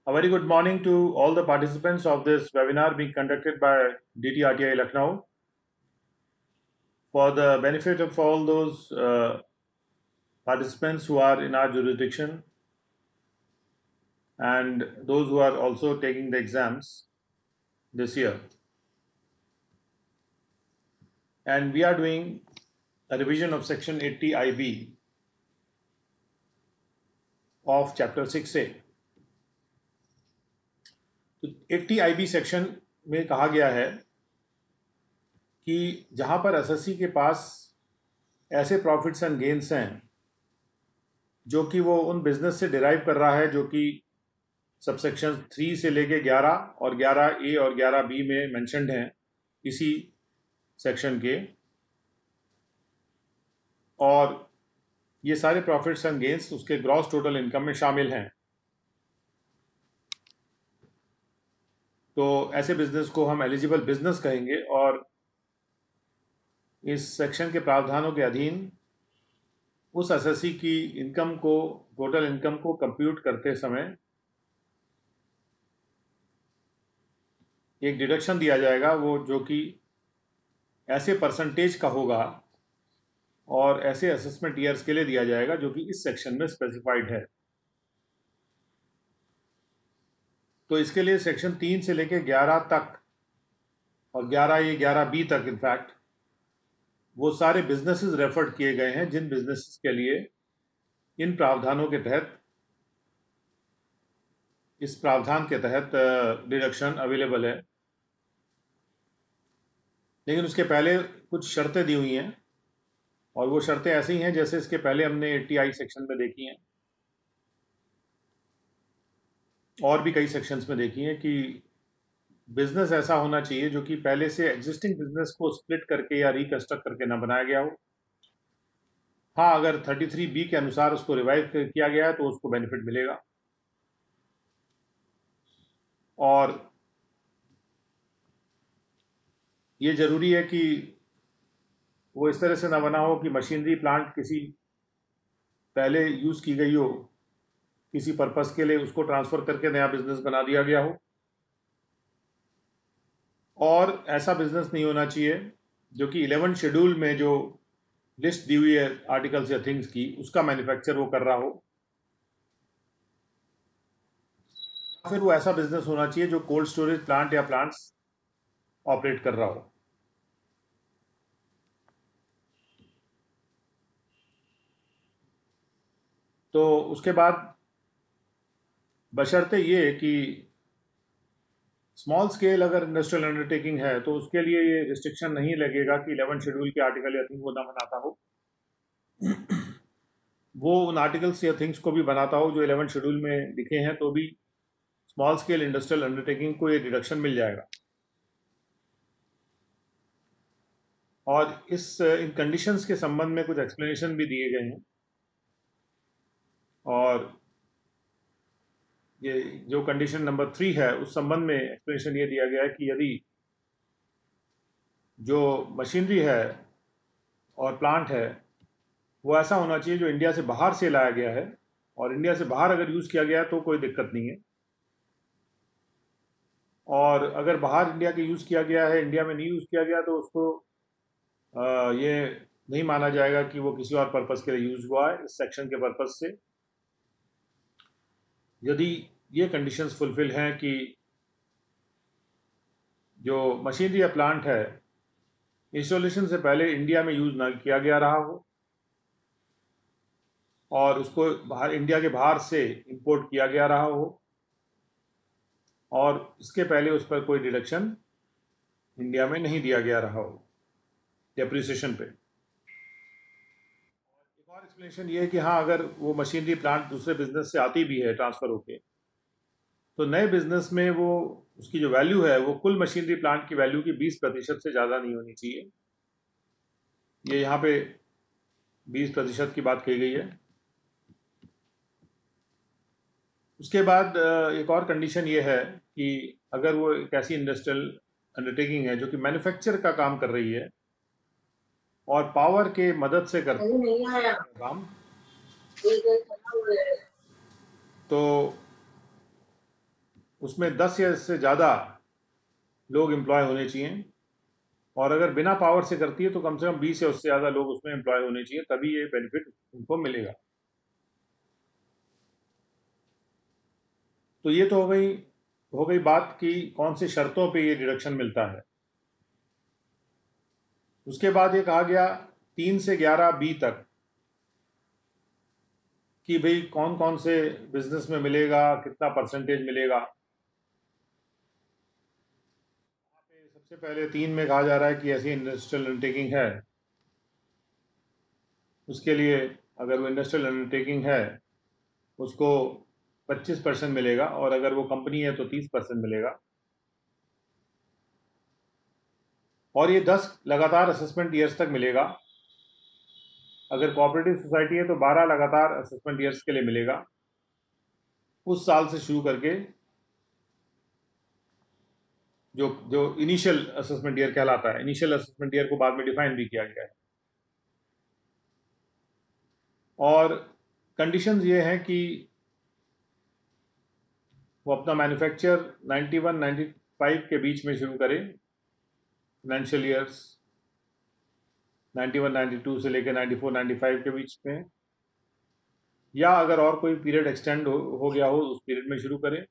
A very good morning to all the participants of this webinar being conducted by DTRTI Lucknow. For the benefit of all those participants who are in our jurisdiction and those who are also taking the exams this year. And we are doing a revision of section 80 IB of chapter 6A. तो 80 IB section में कहा गया है कि जहां पर SSC के पास ऐसे प्रॉफिट्स एंड गेन्स हैं जो कि वो उन बिजनेस से डिराइव कर रहा है जो कि सबसेक्शन 3 से लेके 11 और 11A और 11B में मेंशन्ड हैं इसी सेक्शन के, और ये सारे प्रॉफिट्स एंड गेन्स उसके ग्रॉस टोटल इनकम में शामिल हैं। तो ऐसे बिजनेस को हम एलिजिबल बिजनेस कहेंगे और इस सेक्शन के प्रावधानों के अधीन उस एसएससी की इनकम को, टोटल इनकम को कंप्यूट करते समय एक डिडक्शन दिया जाएगा, वो जो कि ऐसे परसेंटेज का होगा और ऐसे असेसमेंट ईयर्स के लिए दिया जाएगा जो कि इस सेक्शन में स्पेसिफाइड है। तो इसके लिए सेक्शन 3 से लेके 11 तक और 11A 11B तक इनफैक्ट वो सारे बिजनेसेस रेफर्ड किए गए हैं जिन बिजनेसेस के लिए इन प्रावधानों के तहत, इस प्रावधान के तहत डिडक्शन अवेलेबल है। लेकिन उसके पहले कुछ शर्तें दी हुई हैं और वो शर्तें ऐसी हैं जैसे इसके पहले हमने 80I सेक्शन में देखी हैं और भी कई सेक्शंस में देखी हैं कि बिजनेस ऐसा होना चाहिए जो कि पहले से एग्जिस्टिंग बिजनेस को स्प्लिट करके या रिकंस्ट्रक्ट करके ना बनाया गया हो। हाँ, अगर 33B के अनुसार उसको रिवाइव किया गया है तो उसको बेनिफिट मिलेगा। और ये जरूरी है कि वो इस तरह से ना बना हो कि मशीनरी प्लांट किसी पहले यूज की गई हो किसी पर्पस के लिए, उसको ट्रांसफर करके नया बिजनेस बना दिया गया हो। और ऐसा बिजनेस नहीं होना चाहिए जो कि 11 शेड्यूल में जो लिस्ट दी हुई है आर्टिकल्स या थिंग्स की, उसका मैन्युफैक्चर वो कर रहा हो। फिर वो ऐसा बिजनेस होना चाहिए जो कोल्ड स्टोरेज प्लांट या प्लांट्स ऑपरेट कर रहा हो। तो उसके बाद बशर्ते ये कि स्मॉल स्केल अगर इंडस्ट्रियल अंडरटेकिंग है तो उसके लिए ये रिस्ट्रिक्शन नहीं लगेगा कि 11 शेड्यूल के आर्टिकल या थिंग वो ना बनाता हो। वो उन आर्टिकल्स या थिंग्स को भी बनाता हो जो 11 शेड्यूल में लिखे हैं, तो भी स्मॉल स्केल इंडस्ट्रियल अंडरटेकिंग को ये डिडक्शन मिल जाएगा। और इन कंडीशंस के संबंध में कुछ एक्सप्लेनेशन भी दिए गए हैं। और ये जो कंडीशन नंबर 3 है उस संबंध में एक्सप्लेनेशन ये दिया गया है कि यदि जो मशीनरी है और प्लांट है वो ऐसा होना चाहिए जो इंडिया से बाहर से लाया गया है, और इंडिया से बाहर अगर यूज़ किया गया है तो कोई दिक्कत नहीं है। और अगर बाहर इंडिया के यूज़ किया गया है, इंडिया में नहीं यूज़ किया गया, तो उसको ये नहीं माना जाएगा कि वो किसी और पर्पस के लिए यूज़ हुआ है इस सेक्शन के पर्पस से। यदि ये कंडीशंस फुलफिल हैं कि जो मशीनरी या प्लांट है इंस्टॉलेशन से पहले इंडिया में यूज़ ना किया गया रहा हो और उसको बाहर, इंडिया के बाहर से इंपोर्ट किया गया रहा हो, और इसके पहले उस पर कोई डिडक्शन इंडिया में नहीं दिया गया रहा हो डेप्रिसिएशन पे। एक और एक्सप्लेनेशन ये है कि हाँ, अगर वो मशीनरी प्लांट दूसरे बिजनेस से आती भी है ट्रांसफ़र होके, तो नए बिजनेस में वो उसकी जो वैल्यू है वो कुल मशीनरी प्लांट की वैल्यू की 20% से ज़्यादा नहीं होनी चाहिए। ये यहाँ पे 20% की बात कही गई है। उसके बाद एक और कंडीशन ये है कि अगर वो एक ऐसी इंडस्ट्रियल अंडरटेकिंग है जो कि मैन्युफैक्चर का काम कर रही है और पावर के मदद से करती है काम, तो उसमें 10 या इससे ज़्यादा लोग एम्प्लॉय होने चाहिए, और अगर बिना पावर से करती है तो कम से कम 20 या उससे ज़्यादा लोग उसमें एम्प्लॉय होने चाहिए, तभी ये बेनिफिट उनको मिलेगा। तो ये तो हो गई बात कि कौन सी शर्तों पे ये डिडक्शन मिलता है। उसके बाद ये कहा गया 3 से 11B तक कि भाई कौन कौन से बिजनेस में मिलेगा, कितना परसेंटेज मिलेगा। सबसे पहले 3 में कहा जा रहा है कि ऐसी इंडस्ट्रियल अंडरटेकिंग है, उसके लिए अगर वो इंडस्ट्रियल अंडरटेकिंग है उसको 25% मिलेगा, और अगर वो कंपनी है तो 30% मिलेगा। और ये 10 लगातार असेसमेंट ईयर्स तक मिलेगा। अगर कोऑपरेटिव सोसाइटी है तो 12 लगातार असेसमेंट ईयर्स के लिए मिलेगा, उस साल से शुरू करके जो जो इनिशियल असेसमेंट ईयर कहलाता है। इनिशियल असेसमेंट ईयर को बाद में डिफाइन भी किया गया है। और कंडीशंस ये हैं कि वो अपना मैन्युफैक्चर 91-95 के बीच में शुरू करे, फाइनेंशियल ईयर्स 91-92 से लेकर 94-95 के बीच में, या अगर और कोई पीरियड एक्सटेंड हो गया हो उस पीरियड में शुरू करें।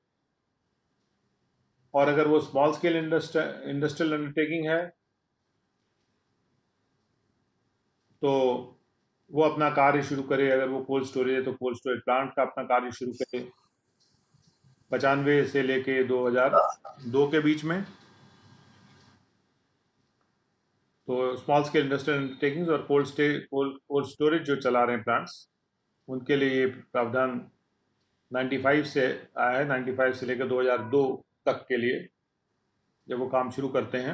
और अगर वो स्मॉल स्केल इंडस्ट्रियल अंडरटेकिंग है तो वो अपना कार्य शुरू करे। अगर वो कोल्ड स्टोरेज है तो कोल्ड स्टोरेज प्लांट का अपना कार्य शुरू करे 95 से लेके 2002 के बीच में। तो स्मॉल स्केल इंडस्ट्रियल अंडरटेकिंग्स और कोल्ड स्टोरेज जो चला रहे हैं प्लांट्स, उनके लिए ये प्रावधान 95 से आया है। 95 से लेकर 2002 तक के लिए जब वो काम शुरू करते हैं।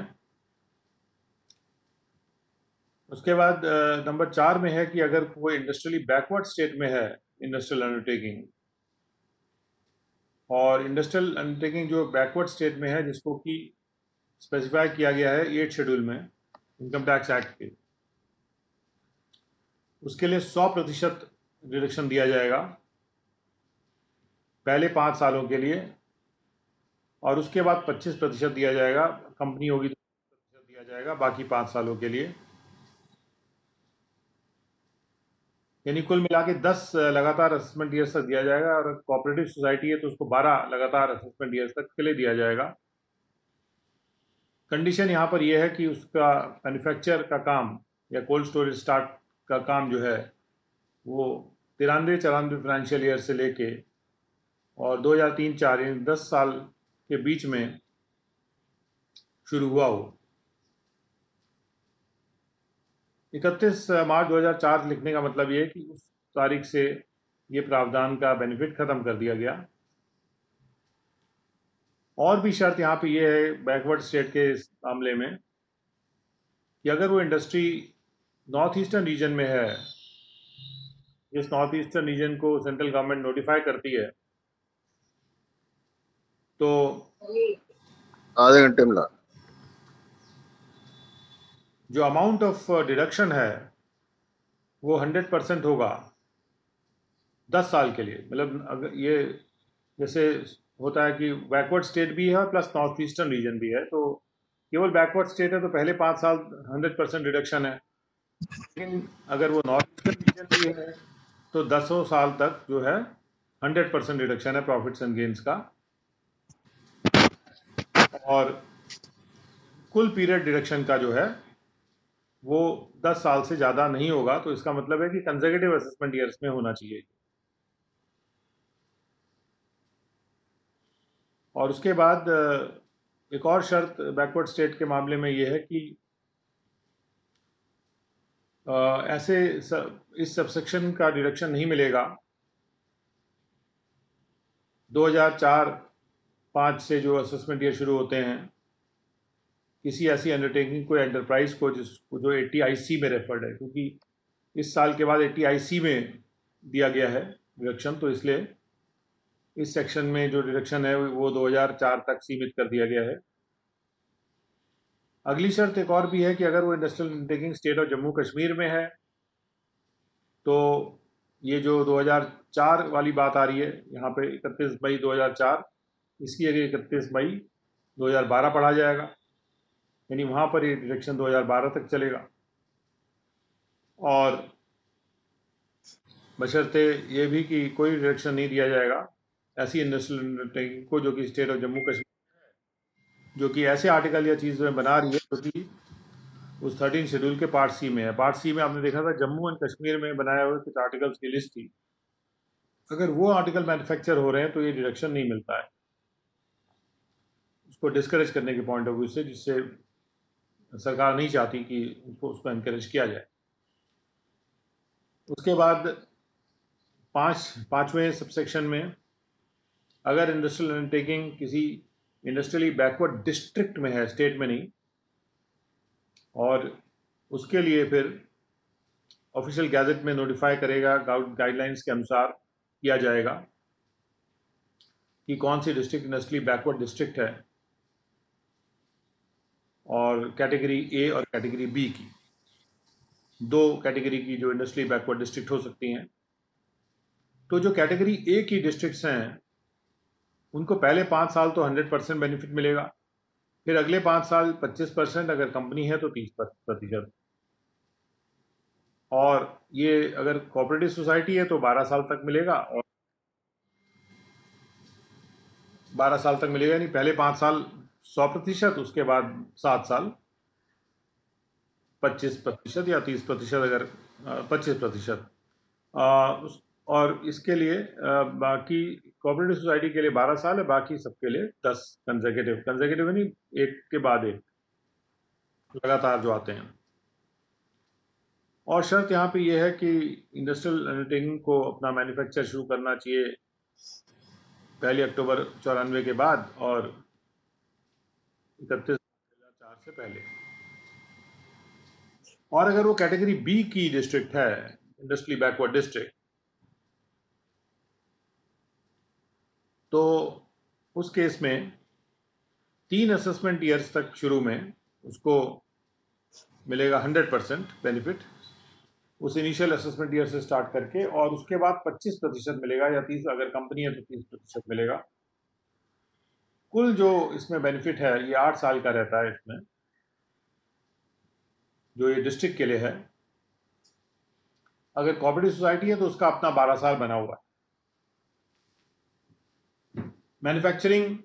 उसके बाद नंबर 4 में है कि अगर कोई इंडस्ट्रियली बैकवर्ड स्टेट में है इंडस्ट्रियल अंडरटेकिंग, और इंडस्ट्रियल अंडरटेकिंग जो बैकवर्ड स्टेट में है जिसको कि स्पेसिफाई किया गया है 8 शेड्यूल में इनकम टैक्स एक्ट के, उसके लिए 100% डिडक्शन दिया जाएगा पहले 5 सालों के लिए, और उसके बाद 25% दिया जाएगा। कंपनी होगी तो 25% दिया जाएगा बाकी 5 सालों के लिए। यानी कुल मिला के 10 लगातार असेसमेंट ईयर्स तक दिया जाएगा, और कोऑपरेटिव सोसाइटी है तो उसको 12 लगातार असेसमेंट ईयर्स तक के लिए दिया जाएगा। कंडीशन यहाँ पर यह है कि उसका मैन्युफैक्चर का काम या कोल्ड स्टोरेज स्टार्ट का काम जो है वो 93-94 फाइनेंशियल ईयर से लेके और 2003-04 यानी 10 साल के बीच में शुरू हुआ हो। 31 मार्च 2004 लिखने का मतलब ये है कि उस तारीख से ये प्रावधान का बेनिफिट ख़त्म कर दिया गया। और भी शर्त यहाँ पे ये है बैकवर्ड स्टेट के इस मामले में कि अगर वो इंडस्ट्री नॉर्थ ईस्टर्न रीजन में है, जिस नॉर्थ ईस्टर्न रीजन को सेंट्रल गवर्नमेंट नोटिफाई करती है, तो आधे घंटे में ला जो अमाउंट ऑफ डिडक्शन है वो 100% होगा 10 साल के लिए। मतलब अगर ये जैसे होता है कि बैकवर्ड स्टेट भी है और प्लस नॉर्थ ईस्टर्न रीजन भी है, तो केवल बैकवर्ड स्टेट है तो पहले 5 साल 100% डिडक्शन है। लेकिन अगर वो नॉर्थ ईस्टर्न रीजन भी है तो 10 साल तक जो है 100% डिडक्शन है प्रॉफिट्स एंड गेन्स का, और कुल पीरियड डिडक्शन का जो है वो 10 साल से ज़्यादा नहीं होगा। तो इसका मतलब है कि कंसेक्यूटिव असेसमेंट ईयर्स में होना चाहिए। और उसके बाद एक और शर्त बैकवर्ड स्टेट के मामले में ये है कि इस सबसेक्शन का डिडक्शन नहीं मिलेगा 2004-05 से जो असेसमेंट ईयर शुरू होते हैं किसी ऐसी अंडरटेकिंग को, एंटरप्राइज को जिसको जो 80IC में रेफर्ड है, क्योंकि इस साल के बाद 80IC में दिया गया है डिडक्शन, तो इसलिए इस सेक्शन में जो डिडक्शन है वो 2004 तक सीमित कर दिया गया है। अगली शर्त एक और भी है कि अगर वो industrial undertaking state of Jammu Kashmir में है तो ये जो 2004 वाली बात आ रही है यहाँ पे 31 मई 2004, इसकी अगर 31 मई 2012 पढ़ा जाएगा, यानी वहाँ पर ये डिडक्शन 2012 तक चलेगा। और बशर्ते ये भी कि कोई डिडक्शन नहीं दिया जाएगा ऐसी इंडस्ट्रियल अंडरटेकिंग को जो कि स्टेट ऑफ जम्मू कश्मीर, जो कि ऐसे आर्टिकल या चीज़ में बना रही है जो कि उस 13 शेड्यूल के पार्ट सी में है। पार्ट सी में आपने देखा था जम्मू एंड कश्मीर में बनाए हुए कुछ आर्टिकल्स की लिस्ट थी। अगर वो आर्टिकल मैन्युफैक्चर हो रहे हैं तो ये डिडक्शन नहीं मिलता है, उसको डिस्करेज करने के पॉइंट ऑफ व्यू से, जिससे सरकार नहीं चाहती कि उसको एनकरेज किया जाए। उसके बाद पाँचवें सबसेक्शन में, अगर इंडस्ट्रियल अंडरटेकिंग किसी इंडस्ट्रियली बैकवर्ड डिस्ट्रिक्ट में है, स्टेट में नहीं, और उसके लिए फिर ऑफिशियल गैजेट में नोटिफाई करेगा, गाइडलाइंस के अनुसार किया जाएगा कि कौन सी डिस्ट्रिक्ट इंडस्ट्रियली बैकवर्ड डिस्ट्रिक्ट है, और कैटेगरी ए और कैटेगरी बी की, दो कैटेगरी की जो इंडस्ट्रियली बैकवर्ड डिस्ट्रिक्ट हो सकती हैं। तो जो कैटेगरी ए की डिस्ट्रिक्ट्स हैं उनको पहले 5 साल तो 100% बेनिफिट मिलेगा, फिर अगले 5 साल 25%, अगर कंपनी है तो 30%, और ये अगर कोऑपरेटिव सोसाइटी है तो 12 साल तक मिलेगा, और 12 साल तक मिलेगा, यानी पहले 5 साल 100%, उसके बाद 7 साल 25% या 30%, अगर 25%। और इसके लिए बाकी कोऑपरेटिव सोसाइटी के लिए 12 साल है, बाकी सबके लिए 10 कंसेक्यूटिव नहीं, एक के बाद एक लगातार जो आते हैं। और शर्त यहाँ पे ये है कि इंडस्ट्रियल अंडरटेकिंग को अपना मैन्युफैक्चर शुरू करना चाहिए 1 अक्टूबर 94 के बाद और 31/2004 से पहले। और अगर वो कैटेगरी बी की डिस्ट्रिक्ट है, इंडस्ट्रियली बैकवर्ड डिस्ट्रिक्ट, तो उस केस में 3 असेसमेंट ईयर्स तक शुरू में उसको मिलेगा 100% बेनिफिट, उस इनिशियल असेसमेंट ईयर से स्टार्ट करके, और उसके बाद 25% मिलेगा, या 30, अगर कंपनी है तो 30% मिलेगा। कुल जो इसमें बेनिफिट है ये 8 साल का रहता है इसमें, जो ये डिस्ट्रिक्ट के लिए है। अगर कोऑपरेटिव सोसाइटी है तो उसका अपना 12 साल बना हुआ है। मैन्युफैक्चरिंग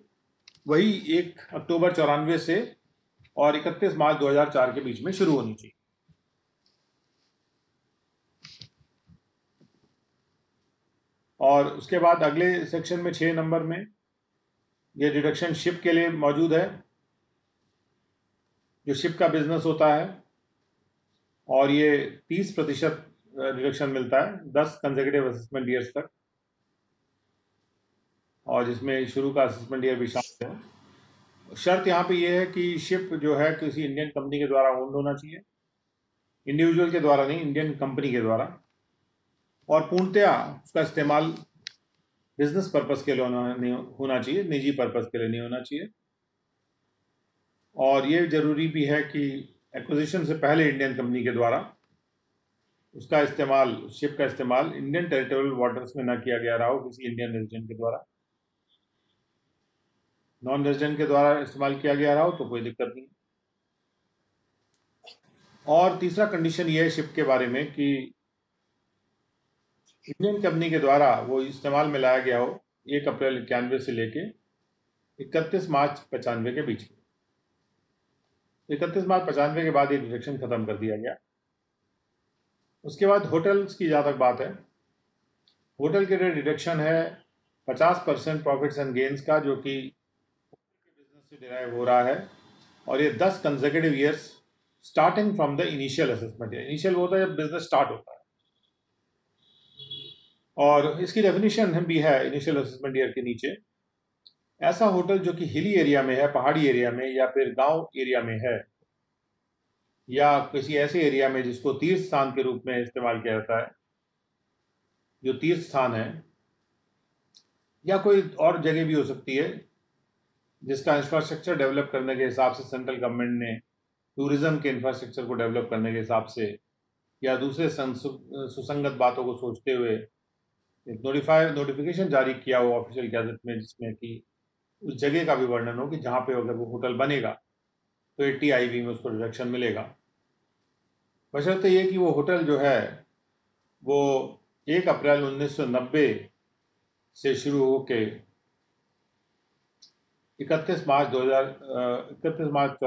वही 1 अक्टूबर 94 से और 31 मार्च 2004 के बीच में शुरू होनी चाहिए। और उसके बाद अगले सेक्शन में 6 नंबर में ये डिडक्शन शिप के लिए मौजूद है, जो शिप का बिजनेस होता है, और ये 30% डिडक्शन मिलता है 10 कंसेक्यूटिव असेसमेंट ईयर्स तक, और जिसमें शुरू का असेसमेंट ईयर भी शामिल है। शर्त यहाँ पे ये है कि शिप जो है किसी इंडियन कंपनी के द्वारा ओन्ड होना चाहिए, इंडिविजुअल के द्वारा नहीं, इंडियन कंपनी के द्वारा, और पूर्णतया उसका इस्तेमाल बिजनेस पर्पस के लिए होना चाहिए, निजी पर्पस के लिए नहीं होना चाहिए। और ये जरूरी भी है कि एक्विजिशन से पहले इंडियन कंपनी के द्वारा उसका इस्तेमाल, शिप का इस्तेमाल इंडियन टेरिटोरियल वाटर्स में ना किया गया रहा हो किसी इंडियन रेजिडेंट के द्वारा। नॉन रेजिडेंट के द्वारा इस्तेमाल किया गया रहा हो तो कोई दिक्कत नहीं। और तीसरा कंडीशन ये है शिप के बारे में कि इंडियन कंपनी के द्वारा वो इस्तेमाल में लाया गया हो 1 अप्रैल 91 से लेके 31 मार्च 95 के बीच में। 31 मार्च 95 के बाद ये डिडक्शन खत्म कर दिया गया। उसके बाद होटल्स की जहाँ तक बात है, होटल के लिए डिडक्शन है 50% प्रॉफिट्स एंड गेन्स का, जो कि बिजनेस से डिराइव हो रहा है, और ये 10 consecutive years starting from the initial assessment year. Initial वो होता है जब बिजनेस स्टार्ट होता है, और इसकी डेफिनेशन भी है इनिशियल असेसमेंट ईयर के नीचे। ऐसा होटल जो कि हिली एरिया में है, पहाड़ी एरिया में, या फिर गांव एरिया में है, या किसी ऐसे एरिया में जिसको तीर्थ स्थान के रूप में इस्तेमाल किया जाता है, जो तीर्थ स्थान है, या कोई और जगह भी हो सकती है जिसका इंफ्रास्ट्रक्चर डेवलप करने के हिसाब से सेंट्रल गवर्नमेंट ने टूरिज्म के इंफ्रास्ट्रक्चर को डेवलप करने के हिसाब से या दूसरे सुसंगत बातों को सोचते हुए एक नोटिफिकेशन जारी किया हो ऑफिशियल गैजेट में, जिसमें कि उस जगह का भी वर्णन हो कि जहाँ पे अगर वो होटल बनेगा तो 80 IB में उसको डिडक्शन मिलेगा। बशर्ते ये कि वो होटल जो है वो 1 अप्रैल 1990 से शुरू होके 31 मार्च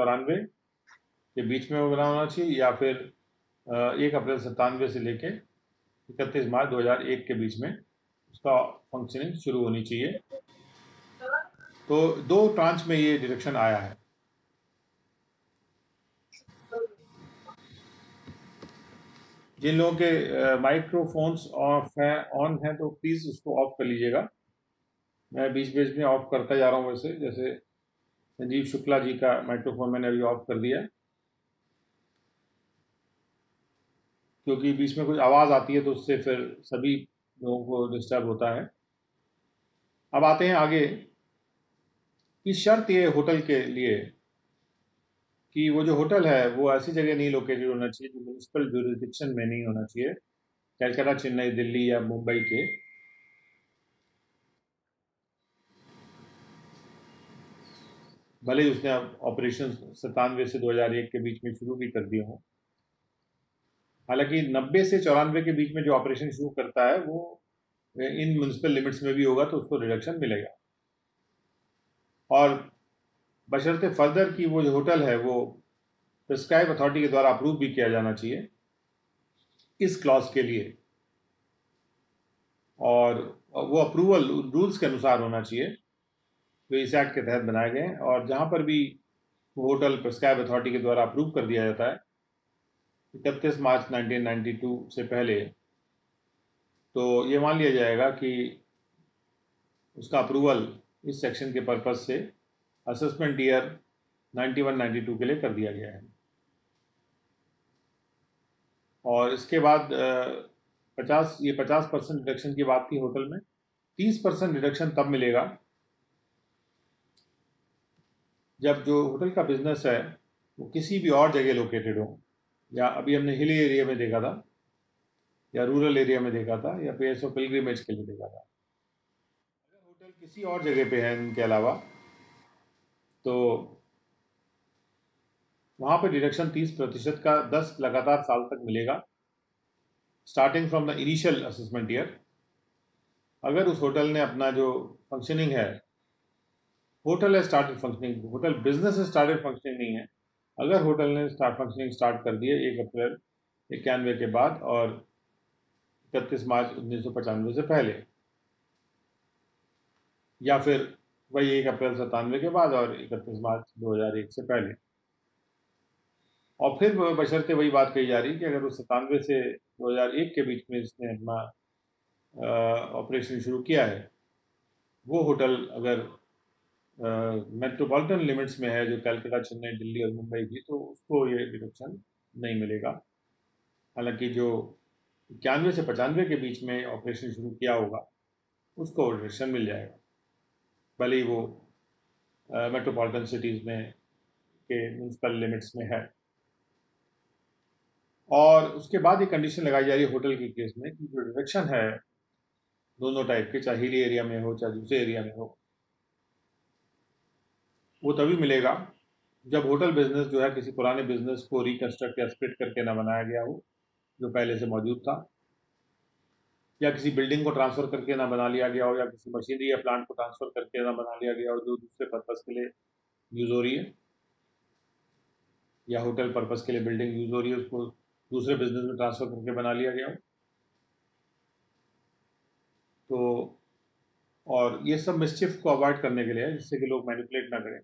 के बीच में वो बना होना चाहिए, या फिर 1 अप्रैल 97 से लेके 31 मार्च 2001 के बीच में उसका फंक्शनिंग शुरू होनी चाहिए। तो 2 ट्रांच में ये डिडक्शन आया है। जिन लोगों के माइक्रोफोन्स ऑन है तो प्लीज़ उसको ऑफ कर लीजिएगा। मैं बीच बीच में ऑफ करता जा रहा हूँ। वैसे जैसे संजीव शुक्ला जी का माइक्रोफोन मैंने अभी ऑफ कर दिया, क्योंकि बीच में कुछ आवाज़ आती है तो उससे फिर सभी लोगों को डिस्टर्ब होता है। अब आते हैं आगे कि शर्त ये होटल के लिए कि वो जो होटल है वो ऐसी जगह नहीं लोकेटेड होना चाहिए जो म्यूनिसिपल जुरिडिक्शन में नहीं होना चाहिए, कलकत्ता, चेन्नई, दिल्ली या मुंबई के। भले ही उसने ऑपरेशन 97 से 2001 के बीच में शुरू भी कर दिए हों। हालांकि 90 से 94 के बीच में जो ऑपरेशन शुरू करता है वो इन म्यूनिसिपल लिमिट्स में भी होगा तो उसको रिडक्शन मिलेगा। और बशर्ते फर्दर की वो जो होटल है वो प्रिस्क्राइब अथॉरिटी के द्वारा अप्रूव भी किया जाना चाहिए इस क्लॉज के लिए, और वो अप्रूवल रूल्स के अनुसार होना चाहिए जो इस एक्ट के तहत बनाए गए हैं। और जहाँ पर भी वो होटल प्रिस्क्राइब अथॉरिटी के द्वारा अप्रूव कर दिया जाता है 31 मार्च 1992 से पहले, तो ये मान लिया जाएगा कि उसका अप्रूवल इस सेक्शन के पर्पज से असेसमेंट ईयर 91-92 के लिए कर दिया गया है। और इसके बाद 50% डिडक्शन की बात थी होटल में। 30% डिडक्शन तब मिलेगा जब जो होटल का बिजनेस है वो किसी भी और जगह लोकेटेड हो, या अभी हमने हिली एरिया में देखा था, या रूरल एरिया में देखा था, या प्लेस ऑफ पिलग्रिमेज के लिए देखा था। अगर होटल किसी और जगह पे है इनके अलावा तो वहाँ पे डिडक्शन 30% का 10 लगातार साल तक मिलेगा, starting from the initial assessment year. अगर उस होटल ने अपना जो फंक्शनिंग है, होटल है स्टार्टेड फंक्शनिंग, होटल बिजनेस है स्टार्टेड फंक्शनिंग नहीं है। अगर होटल ने फंक्शनिंग स्टार्ट कर दिए 1 अप्रैल 91 के बाद और 31 मार्च 1995 से पहले, या फिर वही 1 अप्रैल 97 के बाद और 31 मार्च 2001 से पहले, और फिर बशर्ते वही बात कही जा रही कि अगर वो 97 से 2001 के बीच में इसने अपना ऑपरेशन शुरू किया है, वो होटल अगर मेट्रोपॉलिटन लिमिट्स में है जो कलकत्ता, चेन्नई, दिल्ली और मुंबई की, तो उसको ये डिडक्शन नहीं मिलेगा। हालांकि जो 91 से 95 के बीच में ऑपरेशन शुरू किया होगा उसको डिडक्शन मिल जाएगा, भले ही वो मेट्रोपॉलिटन सिटीज़ में के म्यूनसिपल लिमिट्स में है। और उसके बाद एक कंडीशन लगाई जा रही है होटल के केस में कि जो डिडक्शन है दोनों टाइप के, चाहे हिली एरिया में हो चाहे दूसरे एरिया में हो, वो तभी मिलेगा जब होटल बिजनेस जो है किसी पुराने बिजनेस को रिकंस्ट्रक्ट या स्प्लिट करके ना बनाया गया हो जो पहले से मौजूद था, या किसी बिल्डिंग को ट्रांसफ़र करके ना बना लिया गया हो, या किसी मशीनरी या प्लांट को ट्रांसफ़र करके ना बना लिया गया हो जो दूसरे पर्पज़ के लिए यूज़ हो रही है, या होटल पर्पज़ के लिए बिल्डिंग यूज़ हो रही है उसको दूसरे बिजनेस में ट्रांसफ़र करके बना लिया गया हो। तो और ये सब मिसचिफ को अवॉइड करने के लिए है जिससे कि लोग मैनिपुलेट ना करें।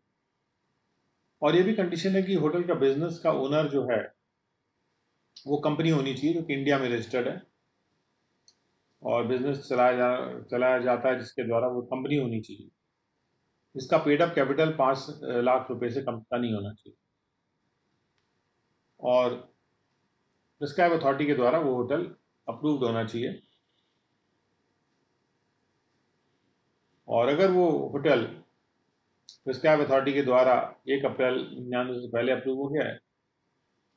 और ये भी कंडीशन है कि होटल का बिजनेस का ओनर जो है वो कंपनी होनी चाहिए जो कि इंडिया में रजिस्टर्ड है, और बिजनेस चलाया जाता है जिसके द्वारा वो कंपनी होनी चाहिए। इसका पेड अप कैपिटल 5 लाख रुपए से कम का नहीं होना चाहिए, और प्रिस्क्राइब अथॉरिटी के द्वारा वो होटल अप्रूव्ड होना चाहिए। और अगर वो होटल प्रिस्क्राइब अथॉरिटी के द्वारा 1 अप्रैल 99 से पहले अप्रूव हो गया है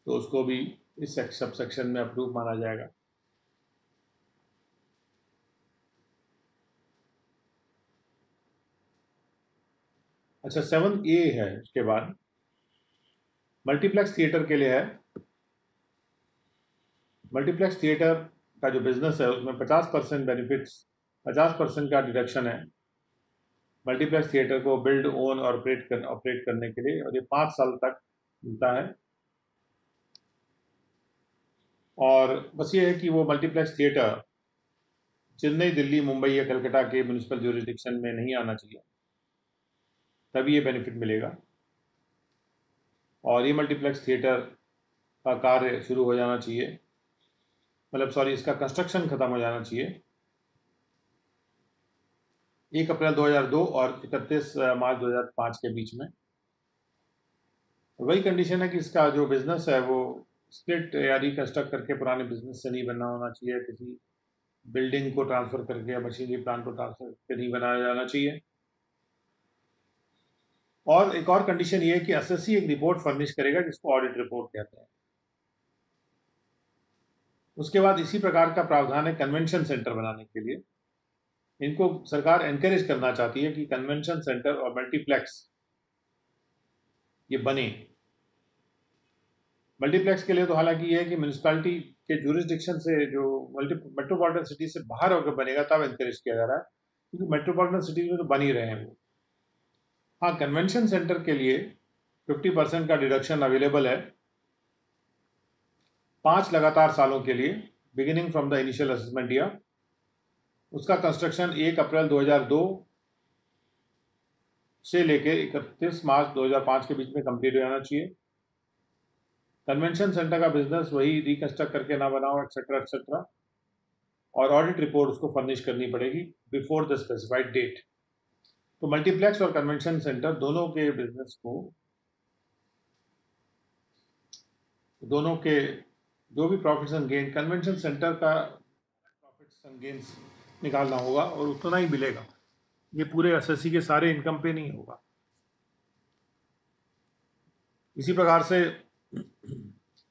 तो उसको भी इस सब सेक्शन में अप्रूव माना जाएगा। अच्छा 7A है। उसके बाद मल्टीप्लेक्स थिएटर के लिए है। मल्टीप्लेक्स थिएटर का जो बिजनेस है उसमें 50% बेनिफिट्स, 50% का डिडक्शन है मल्टीप्लेक्स थिएटर को बिल्ड, ओन और ऑपरेट करने के लिए, और ये 5 साल तक मिलता है। और बस ये है कि वो मल्टीप्लेक्स थिएटर चेन्नई, दिल्ली, मुंबई या कलकत्ता के म्यूनिसिपल ज्यूरिडिक्शन में नहीं आना चाहिए, तभी ये बेनिफिट मिलेगा। और ये मल्टीप्लेक्स थिएटर का कार्य शुरू हो जाना चाहिए, मतलब सॉरी, इसका कंस्ट्रक्शन खत्म हो जाना चाहिए 1 अप्रैल 2002 और 31 मार्च 2005 के बीच में। वही कंडीशन है कि इसका जो बिजनेस है वो स्प्लिट या रिकंस्ट्रक्ट करके पुराने बिजनेस से नहीं बनना होना चाहिए, किसी बिल्डिंग को ट्रांसफर करके या मशीनरी प्लांट को ट्रांसफर करके नहीं बनाया जाना चाहिए। और एक और कंडीशन ये है कि एसएससी एक रिपोर्ट फर्निश करेगा जिसको ऑडिट रिपोर्ट कहते हैं। उसके बाद इसी प्रकार का प्रावधान है कन्वेंशन सेंटर बनाने के लिए। इनको सरकार एनकरेज करना चाहती है कि कन्वेंशन सेंटर और मल्टीप्लेक्स ये बने। मल्टीप्लेक्स के लिए तो हालांकि ये है कि म्यूनिसपैलिटी के ज्यूरिसडिक्शन से, जो मेट्रोपॉलिटन सिटी से बाहर होकर बनेगा तब एनकरेज किया जा रहा है, क्योंकि मेट्रोपॉलिटन सिटी में तो बन ही रहे हैं वो। हाँ, कन्वेंशन सेंटर के लिए 50% का डिडक्शन अवेलेबल है 5 लगातार सालों के लिए, beginning from the initial assessment year. उसका कंस्ट्रक्शन 1 अप्रैल 2002 से लेके 31 मार्च 2005 के बीच में कंप्लीट हो जाना चाहिए। कन्वेंशन सेंटर का बिजनेस वही रिकंस्ट्रक्ट करके ना बनाओ, एक्सेट्रा एक्सेट्रा, और ऑडिट रिपोर्ट उसको फर्निश करनी पड़ेगी बिफोर द स्पेसिफाइड डेट। तो मल्टीप्लेक्स और कन्वेंशन सेंटर दोनों के बिजनेस को, दोनों के जो भी profits and gain, convention centre का प्रॉफिट्स एंड गेन्स निकालना होगा और उतना ही मिलेगा, ये पूरे एसएससी के सारे इनकम पे नहीं होगा। इसी प्रकार से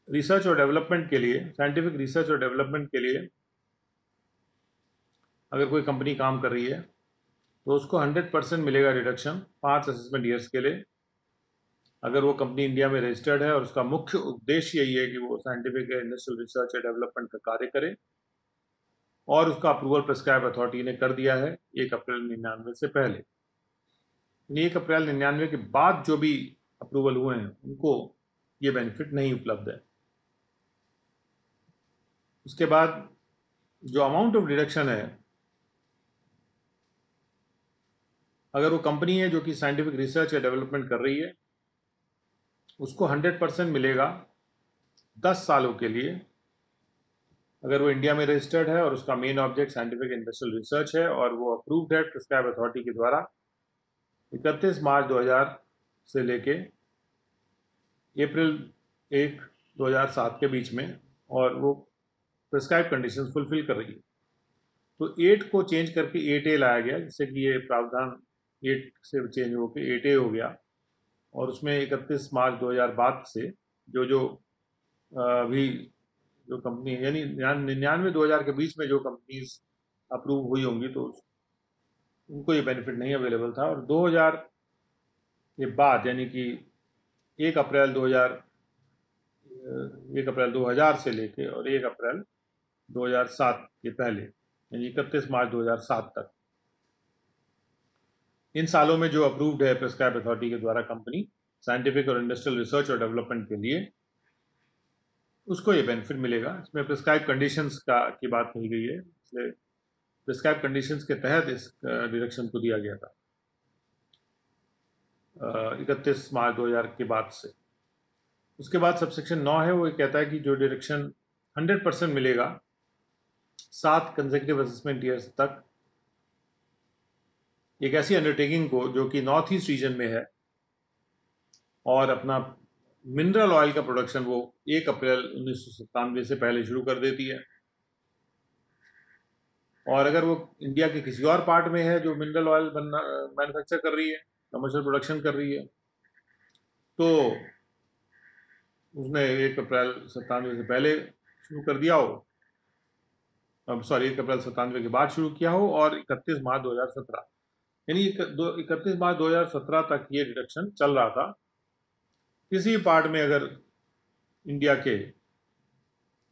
रिसर्च और डेवलपमेंट के लिए, साइंटिफिक रिसर्च और डेवलपमेंट के लिए अगर कोई कंपनी काम कर रही है तो उसको 100% मिलेगा रिडक्शन 5 असेसमेंट ईयर्स के लिए, अगर वो कंपनी इंडिया में रजिस्टर्ड है और उसका मुख्य उद्देश्य यही है कि वो साइंटिफिक या इंडस्ट्रियल रिसर्च या डेवलपमेंट का कार्य करे, और उसका अप्रूवल प्रिस्क्राइब अथॉरिटी ने कर दिया है 1 अप्रैल 99 से पहले। 1 अप्रैल 99 के बाद जो भी अप्रूवल हुए हैं उनको ये बेनिफिट नहीं उपलब्ध है। उसके बाद जो अमाउंट ऑफ डिडक्शन है, अगर वो कंपनी है जो कि साइंटिफिक रिसर्च या डेवलपमेंट कर रही है उसको 100% मिलेगा 10 सालों के लिए, अगर वो इंडिया में रजिस्टर्ड है और उसका main object scientific industrial research है और वो अप्रूव्ड है प्रिस्क्राइब अथॉरिटी के द्वारा 31 मार्च 2000 से लेके अप्रैल 1 2007 के बीच में, और वो प्रिस्क्राइब कंडीशंस फुलफिल कर रही है। तो 8 को चेंज करके 8A लाया गया, जिससे कि ये प्रावधान 8 से चेंज होकर 8A हो गया, और उसमें 31 मार्च 2000 बाद से जो जो अभी जो कंपनी, यानी 99-2000 के बीच में जो कंपनीज अप्रूव हुई होंगी तो उनको ये बेनिफिट नहीं अवेलेबल था, और 2000 के बाद यानी कि 1 अप्रैल 2000 से लेके और 1 अप्रैल 2007 के पहले यानी 31 मार्च 2007 तक, इन सालों में जो अप्रूव्ड है प्रिस्क्राइब अथॉरिटी के द्वारा कंपनी साइंटिफिक और इंडस्ट्रियल रिसर्च और डेवलपमेंट के लिए, उसको ये बेनिफिट मिलेगा। इसमें प्रिस्क्राइब कंडीशंस की बात कही गई है, इसलिए प्रिस्क्राइब कंडीशंस के तहत इस डिडक्शन को दिया गया था 31 मार्च 2000 के बाद से। उसके बाद सबसेक्शन 9 है, वो ये कहता है कि जो डिडक्शन 100% मिलेगा 7 कंसेक्यूटिव असेसमेंट ईयर्स तक एक ऐसी अंडरटेकिंग को जो कि नॉर्थ ईस्ट रीजन में है और अपना मिनरल ऑयल का प्रोडक्शन वो 1 अप्रैल 1997 से पहले शुरू कर देती है, और अगर वो इंडिया के किसी और पार्ट में है जो मिनरल ऑयल बनना मैन्युफैक्चर कर रही है, कमर्शियल प्रोडक्शन कर रही है, तो उसने 1 अप्रैल 97 से पहले शुरू कर दिया हो, अब सॉरी 1 अप्रैल 97 के बाद शुरू किया हो, और 31 मार्च 2017 यानी 31 मार्च 2017 तक ये रिडक्शन चल रहा था। किसी पार्ट में अगर इंडिया के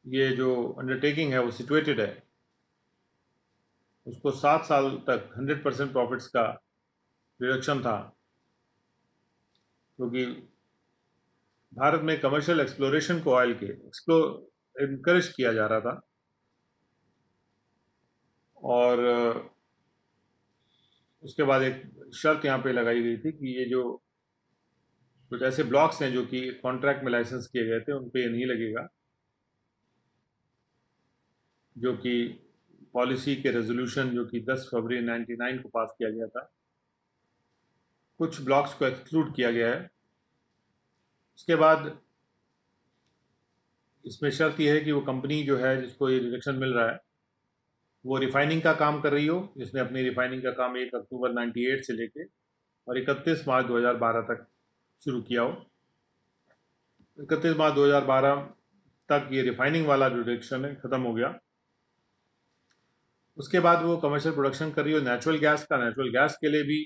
ये जो अंडरटेकिंग है वो सिचुएटेड है, उसको 7 साल तक 100% प्रॉफिट्स का रिडक्शन था, क्योंकि भारत में कमर्शियल एक्सप्लोरेशन को ऑयल के इनकरेज किया जा रहा था। और उसके बाद एक शर्त यहाँ पे लगाई गई थी कि ये जो कुछ ऐसे ब्लॉक्स हैं जो कि कॉन्ट्रैक्ट में लाइसेंस किए गए थे उन पे ये नहीं लगेगा, जो कि पॉलिसी के रेजोल्यूशन जो कि 10 फरवरी 99 को पास किया गया था, कुछ ब्लॉक्स को एक्सक्लूड किया गया है। उसके बाद इसमें शर्त यह है कि वो कंपनी जो है जिसको ये रिडक्शन मिल रहा है वो रिफाइनिंग का काम कर रही हो, जिसने अपनी रिफाइनिंग का काम 1 अक्टूबर 98 से लेके और 31 मार्च 2012 तक शुरू किया हो। 31 मार्च 2012 तक ये रिफाइनिंग वाला जो रिडक्शन है ख़त्म हो गया। उसके बाद वो कमर्शियल प्रोडक्शन कर रही हो नेचुरल गैस का। नेचुरल गैस के लिए भी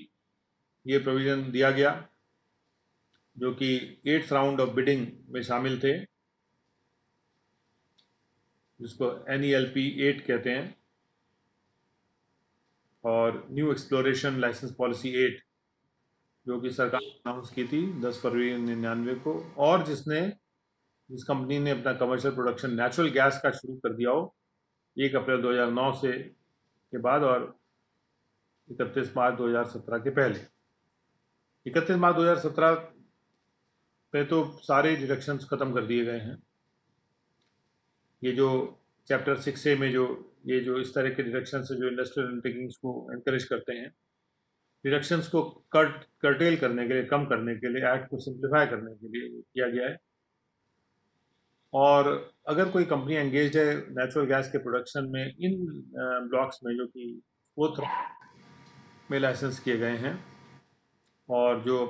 ये प्रोविज़न दिया गया, जो कि 8th राउंड ऑफ बिडिंग में शामिल थे, जिसको NELP 8 कहते हैं, और न्यू एक्सप्लोरेशन लाइसेंस पॉलिसी 8 जो कि सरकार ने अनाउंस की थी 10 फरवरी 99 को, और जिस कंपनी ने अपना कमर्शियल प्रोडक्शन नेचुरल गैस का शुरू कर दिया हो 1 अप्रैल 2009 से के बाद और 31 मार्च 2017 के पहले। 31 मार्च 2017 पे तो सारे डिडक्शंस ख़त्म कर दिए गए हैं। ये जो चैप्टर 6A में जो इस तरह के डिडक्शंस है जो इंडस्ट्रियल अंडरटेकिंग्स को एनकरेज करते हैं, डिडक्शंस को कर्टेल करने के लिए, कम करने के लिए, एक्ट को सिंप्लीफाई करने के लिए किया गया है। और अगर कोई कंपनी एंगेज है नेचुरल गैस के प्रोडक्शन में इन ब्लॉक्स में जो कि 4th में लाइसेंस किए गए हैं, और जो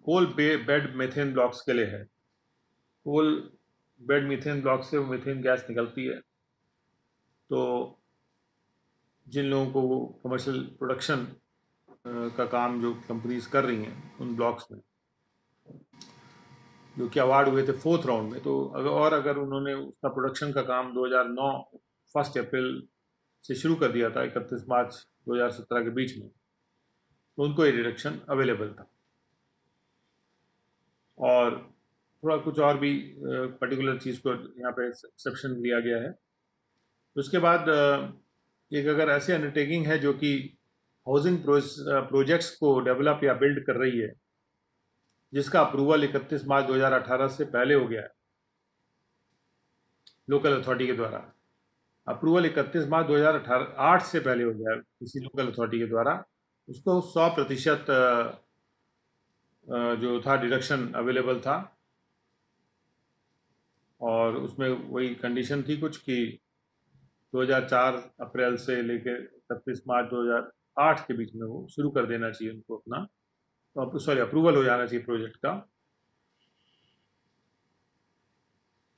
कोल बेड मीथेन ब्लॉक्स के लिए है, कोल बेड मीथेन ब्लॉक से मीथेन गैस निकलती है, तो जिन लोगों को वो कमर्शियल प्रोडक्शन का काम जो कंपनीज कर रही हैं उन ब्लॉक्स में, जो कि अवार्ड हुए थे 4th राउंड में, तो अगर उन्होंने उसका प्रोडक्शन का काम 2009 1 अप्रैल से शुरू कर दिया था 31 मार्च 2017 के बीच में, तो उनको ये डिडक्शन अवेलेबल था। और थोड़ा कुछ और भी पर्टिकुलर चीज़ को यहाँ पे एक्सेप्शन लिया गया है। उसके बाद एक अगर ऐसे अंडरटेकिंग है जो कि हाउसिंग प्रोजेक्ट्स को डेवलप या बिल्ड कर रही है, जिसका अप्रूवल 31 मार्च 2018 से पहले हो गया है लोकल अथॉरिटी के द्वारा, अप्रूवल 31 मार्च 2008 से पहले हो गया है किसी लोकल अथॉरिटी के द्वारा, उसको 100% जो था डिडक्शन अवेलेबल था। और उसमें वही कंडीशन थी कुछ कि 2004 अप्रैल से लेकर 31 मार्च 2008 के बीच में वो शुरू कर देना चाहिए उनको अपना, सॉरी अप्रूवल हो जाना चाहिए प्रोजेक्ट का।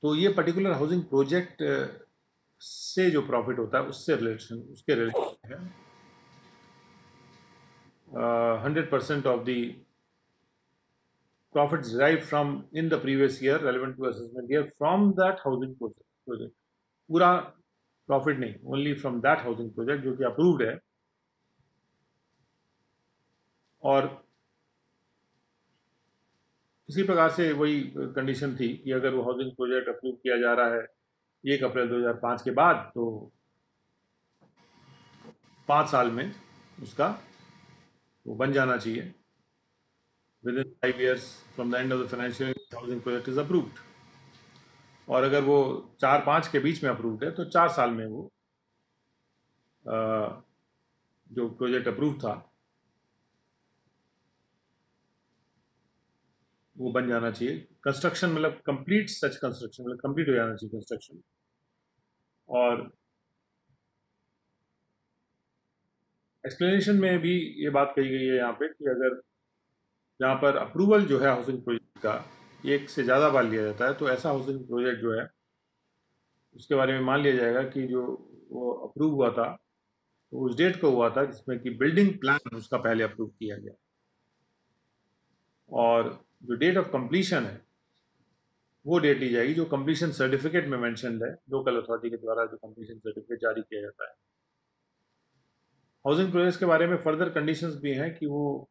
तो ये पर्टिकुलर हाउसिंग प्रोजेक्ट से जो प्रॉफिट होता है उसके रिलेशन है। 100% of the profits derived from in the previous year relevant to assessment year from that housing project, पूरा प्रॉफिट नहीं, only from that housing project जो कि अप्रूव्ड है। और इसी प्रकार से वही कंडीशन थी कि अगर वो हाउसिंग प्रोजेक्ट अप्रूव किया जा रहा है 1 अप्रैल 2005 के बाद, तो 5 साल में उसका वो बन जाना चाहिए। within 5 years from the end of the financial year housing project is approved। और अगर वो 4-5 के बीच में अप्रूव्ड है तो 4 साल में वो जो प्रोजेक्ट अप्रूव था वो बन जाना चाहिए। कंस्ट्रक्शन मतलब कंप्लीट सच कंस्ट्रक्शन मतलब कंप्लीट हो जाना चाहिए कंस्ट्रक्शन। और एक्सप्लेनेशन में भी ये बात कही गई है यहाँ पे कि अगर यहाँ पर अप्रूवल जो है हाउसिंग प्रोजेक्ट का एक से ज़्यादा बार लिया जाता है, तो ऐसा हाउसिंग प्रोजेक्ट जो है उसके बारे में मान लिया जाएगा कि जो वो अप्रूव हुआ था तो उस डेट को हुआ था जिसमें कि बिल्डिंग प्लान उसका पहले अप्रूव किया गया, और जो डेट ऑफ कंप्लीशन है वो डेट ली जाएगी जो कंप्लीशन सर्टिफिकेट में मेंशन्ड है, लोकल अथॉरिटी के द्वारा जो कंप्लीशन सर्टिफिकेट जारी किया जाता है। हाउसिंग प्रोजेक्ट्स के बारे में फर्दर कंडीशंस भी हैं कि वो